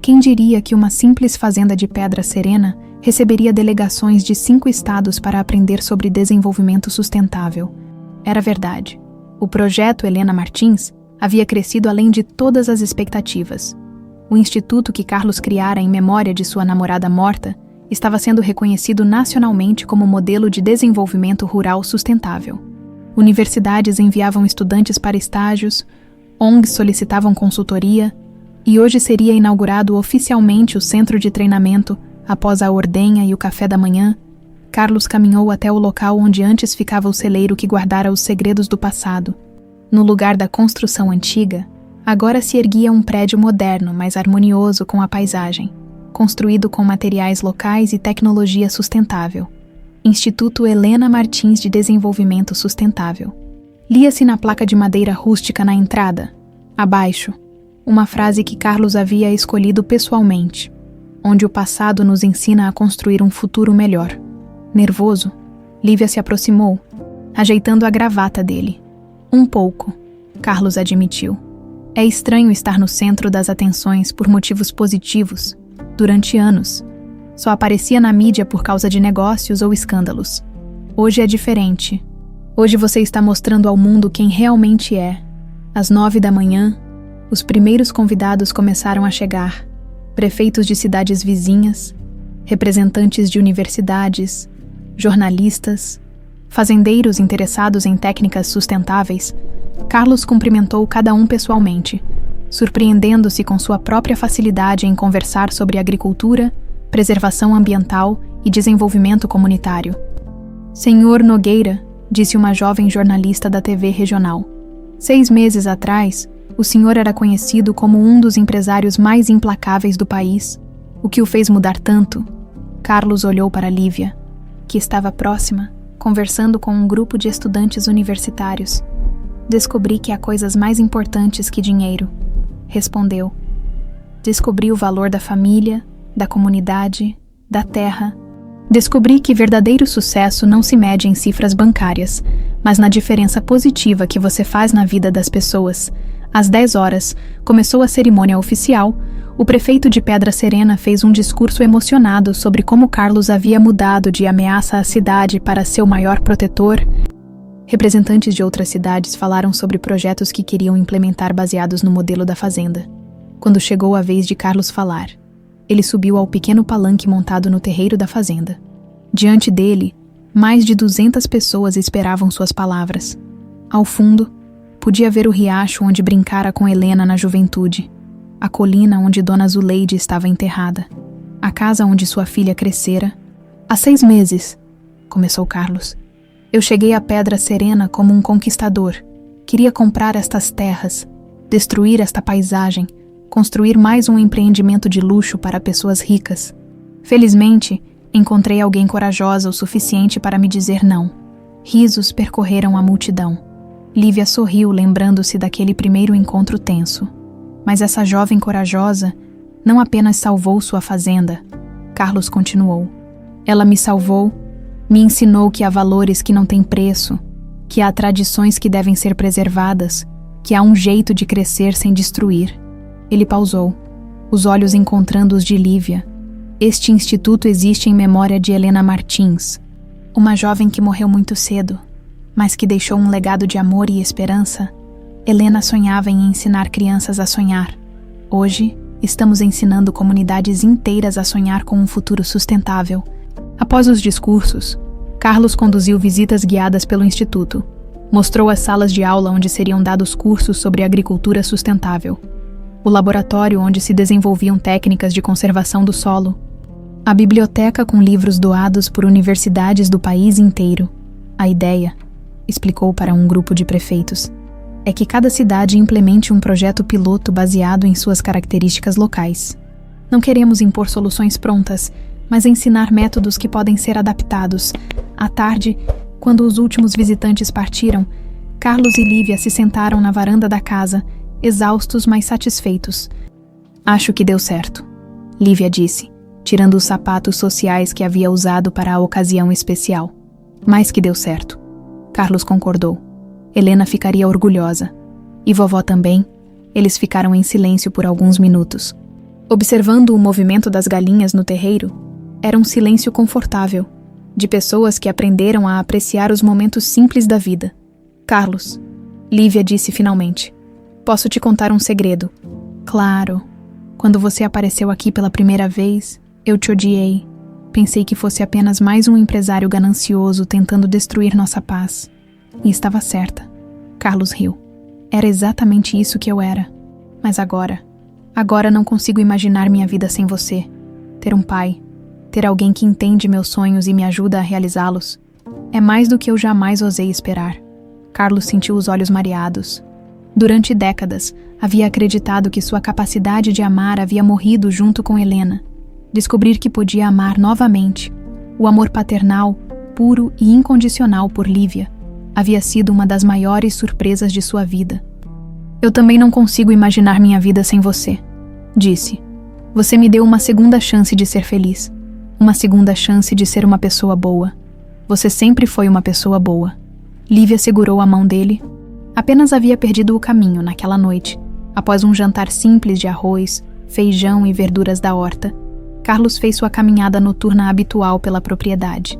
Quem diria que uma simples fazenda de Pedra Serena receberia delegações de 5 estados para aprender sobre desenvolvimento sustentável? Era verdade. O projeto Helena Martins havia crescido além de todas as expectativas. O instituto que Carlos criara em memória de sua namorada morta estava sendo reconhecido nacionalmente como modelo de desenvolvimento rural sustentável. Universidades enviavam estudantes para estágios, ONGs solicitavam consultoria, e hoje seria inaugurado oficialmente o centro de treinamento. Após a ordenha e o café da manhã, Carlos caminhou até o local onde antes ficava o celeiro que guardara os segredos do passado. No lugar da construção antiga, agora se erguia um prédio moderno, mais harmonioso com a paisagem, construído com materiais locais e tecnologia sustentável. Instituto Helena Martins de Desenvolvimento Sustentável. Lia-se na placa de madeira rústica na entrada, abaixo, uma frase que Carlos havia escolhido pessoalmente, onde o passado nos ensina a construir um futuro melhor. Nervoso, Lívia se aproximou, ajeitando a gravata dele. Um pouco, Carlos admitiu. É estranho estar no centro das atenções por motivos positivos. Durante anos, só aparecia na mídia por causa de negócios ou escândalos. Hoje é diferente. Hoje você está mostrando ao mundo quem realmente é. Às 9 da manhã, os primeiros convidados começaram a chegar. Prefeitos de cidades vizinhas, representantes de universidades, jornalistas, fazendeiros interessados em técnicas sustentáveis. Carlos cumprimentou cada um pessoalmente, surpreendendo-se com sua própria facilidade em conversar sobre agricultura, preservação ambiental e desenvolvimento comunitário. Senhor Nogueira, disse uma jovem jornalista da TV regional. 6 meses atrás, o senhor era conhecido como um dos empresários mais implacáveis do país. O que o fez mudar tanto? Carlos olhou para Lívia, que estava próxima, conversando com um grupo de estudantes universitários. Descobri que há coisas mais importantes que dinheiro, respondeu. Descobri o valor da família, da comunidade, da terra. Descobri que verdadeiro sucesso não se mede em cifras bancárias, mas na diferença positiva que você faz na vida das pessoas. Às 10 horas, começou a cerimônia oficial. O prefeito de Pedra Serena fez um discurso emocionado sobre como Carlos havia mudado de ameaça à cidade para seu maior protetor. Representantes de outras cidades falaram sobre projetos que queriam implementar baseados no modelo da fazenda. Quando chegou a vez de Carlos falar, ele subiu ao pequeno palanque montado no terreiro da fazenda. Diante dele, mais de 200 pessoas esperavam suas palavras. Ao fundo, podia ver o riacho onde brincara com Helena na juventude, a colina onde Dona Zuleide estava enterrada, a casa onde sua filha crescera. Há 6 meses, começou Carlos, eu cheguei a Pedra Serena como um conquistador. Queria comprar estas terras, destruir esta paisagem, construir mais um empreendimento de luxo para pessoas ricas. Felizmente, encontrei alguém corajosa o suficiente para me dizer não. Risos percorreram a multidão. Lívia sorriu, lembrando-se daquele primeiro encontro tenso. Mas essa jovem corajosa não apenas salvou sua fazenda. Carlos continuou. Ela me salvou, me ensinou que há valores que não têm preço, que há tradições que devem ser preservadas, que há um jeito de crescer sem destruir. Ele pausou, os olhos encontrando os de Lívia. Este instituto existe em memória de Helena Martins, uma jovem que morreu muito cedo, mas que deixou um legado de amor e esperança. Helena sonhava em ensinar crianças a sonhar. Hoje, estamos ensinando comunidades inteiras a sonhar com um futuro sustentável. Após os discursos, Carlos conduziu visitas guiadas pelo instituto. Mostrou as salas de aula onde seriam dados cursos sobre agricultura sustentável, o laboratório onde se desenvolviam técnicas de conservação do solo, a biblioteca com livros doados por universidades do país inteiro. A ideia, explicou para um grupo de prefeitos, é que cada cidade implemente um projeto piloto baseado em suas características locais. Não queremos impor soluções prontas, mas ensinar métodos que podem ser adaptados. À tarde, quando os últimos visitantes partiram, Carlos e Lívia se sentaram na varanda da casa, exaustos, mas satisfeitos. Acho que deu certo, Lívia disse, tirando os sapatos sociais que havia usado para a ocasião especial. Mais que deu certo. Carlos concordou. Helena ficaria orgulhosa. E vovó também. Eles ficaram em silêncio por alguns minutos. Observando o movimento das galinhas no terreiro, era um silêncio confortável, de pessoas que aprenderam a apreciar os momentos simples da vida. Carlos, Lívia disse finalmente, posso te contar um segredo. Claro. Quando você apareceu aqui pela primeira vez, eu te odiei. Pensei que fosse apenas mais um empresário ganancioso tentando destruir nossa paz. E estava certa. Carlos riu. Era exatamente isso que eu era. Mas agora não consigo imaginar minha vida sem você. Ter um pai, ter alguém que entende meus sonhos e me ajuda a realizá-los, é mais do que eu jamais ousei esperar. Carlos sentiu os olhos mareados. Durante décadas, havia acreditado que sua capacidade de amar havia morrido junto com Helena. Descobrir que podia amar novamente, o amor paternal, puro e incondicional por Lívia, havia sido uma das maiores surpresas de sua vida. Eu também não consigo imaginar minha vida sem você, disse. Você me deu uma segunda chance de ser feliz, uma segunda chance de ser uma pessoa boa. Você sempre foi uma pessoa boa. Lívia segurou a mão dele. Apenas havia perdido o caminho naquela noite, após um jantar simples de arroz, feijão e verduras da horta. Carlos fez sua caminhada noturna habitual pela propriedade.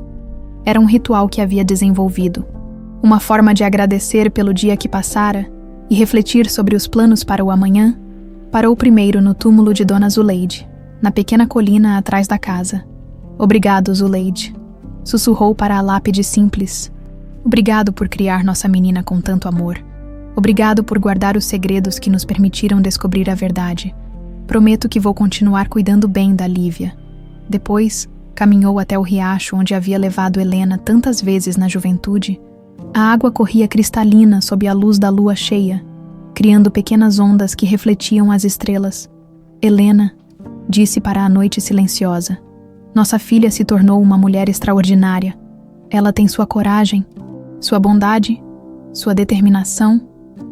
Era um ritual que havia desenvolvido, uma forma de agradecer pelo dia que passara e refletir sobre os planos para o amanhã. Parou primeiro no túmulo de Dona Zuleide, na pequena colina atrás da casa. Obrigado, Zuleide, sussurrou para a lápide simples. Obrigado por criar nossa menina com tanto amor. Obrigado por guardar os segredos que nos permitiram descobrir a verdade. Prometo que vou continuar cuidando bem da Lívia. Depois, caminhou até o riacho onde havia levado Helena tantas vezes na juventude. A água corria cristalina sob a luz da lua cheia, criando pequenas ondas que refletiam as estrelas. Helena, disse para a noite silenciosa, nossa filha se tornou uma mulher extraordinária. Ela tem sua coragem, sua bondade, sua determinação,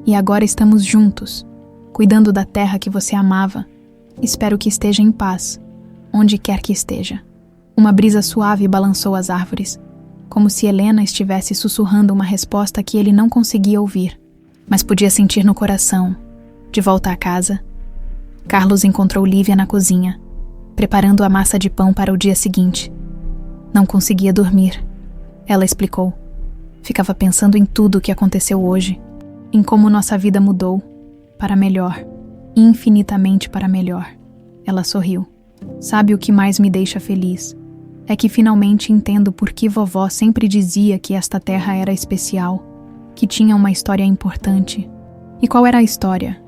e agora estamos juntos, cuidando da terra que você amava. Espero que esteja em paz, onde quer que esteja. Uma brisa suave balançou as árvores, como se Helena estivesse sussurrando uma resposta que ele não conseguia ouvir, mas podia sentir no coração. De volta à casa, Carlos encontrou Lívia na cozinha, preparando a massa de pão para o dia seguinte. Não conseguia dormir, ela explicou. Ficava pensando em tudo o que aconteceu hoje, em como nossa vida mudou, para melhor, infinitamente para melhor. Ela sorriu. Sabe o que mais me deixa feliz? É que finalmente entendo por que vovó sempre dizia que esta terra era especial, que tinha uma história importante. E qual era a história?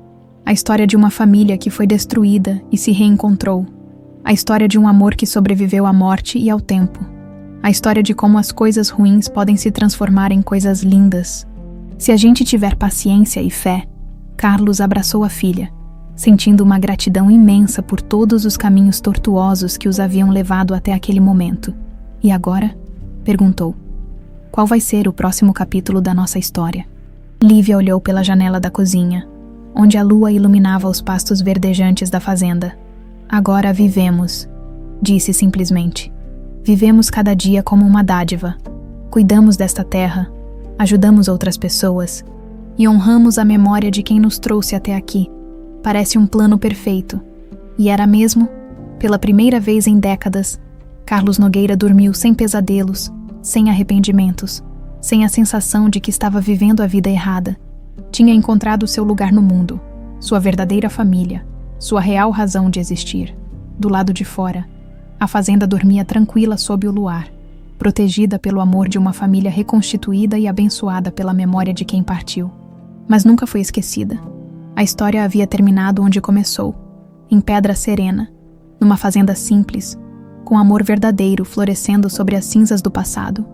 A história de uma família que foi destruída e se reencontrou. A história de um amor que sobreviveu à morte e ao tempo. A história de como as coisas ruins podem se transformar em coisas lindas. Se a gente tiver paciência e fé, Carlos abraçou a filha, sentindo uma gratidão imensa por todos os caminhos tortuosos que os haviam levado até aquele momento. E agora? Perguntou. Qual vai ser o próximo capítulo da nossa história? Lívia olhou pela janela da cozinha, onde a lua iluminava os pastos verdejantes da fazenda. Agora vivemos, disse simplesmente. Vivemos cada dia como uma dádiva. Cuidamos desta terra, ajudamos outras pessoas e honramos a memória de quem nos trouxe até aqui. Parece um plano perfeito. E era mesmo? Pela primeira vez em décadas, Carlos Nogueira dormiu sem pesadelos, sem arrependimentos, sem a sensação de que estava vivendo a vida errada. Tinha encontrado seu lugar no mundo, sua verdadeira família, sua real razão de existir. Do lado de fora, a fazenda dormia tranquila sob o luar, protegida pelo amor de uma família reconstituída e abençoada pela memória de quem partiu. Mas nunca foi esquecida. A história havia terminado onde começou, em Pedra Serena, numa fazenda simples, com amor verdadeiro florescendo sobre as cinzas do passado.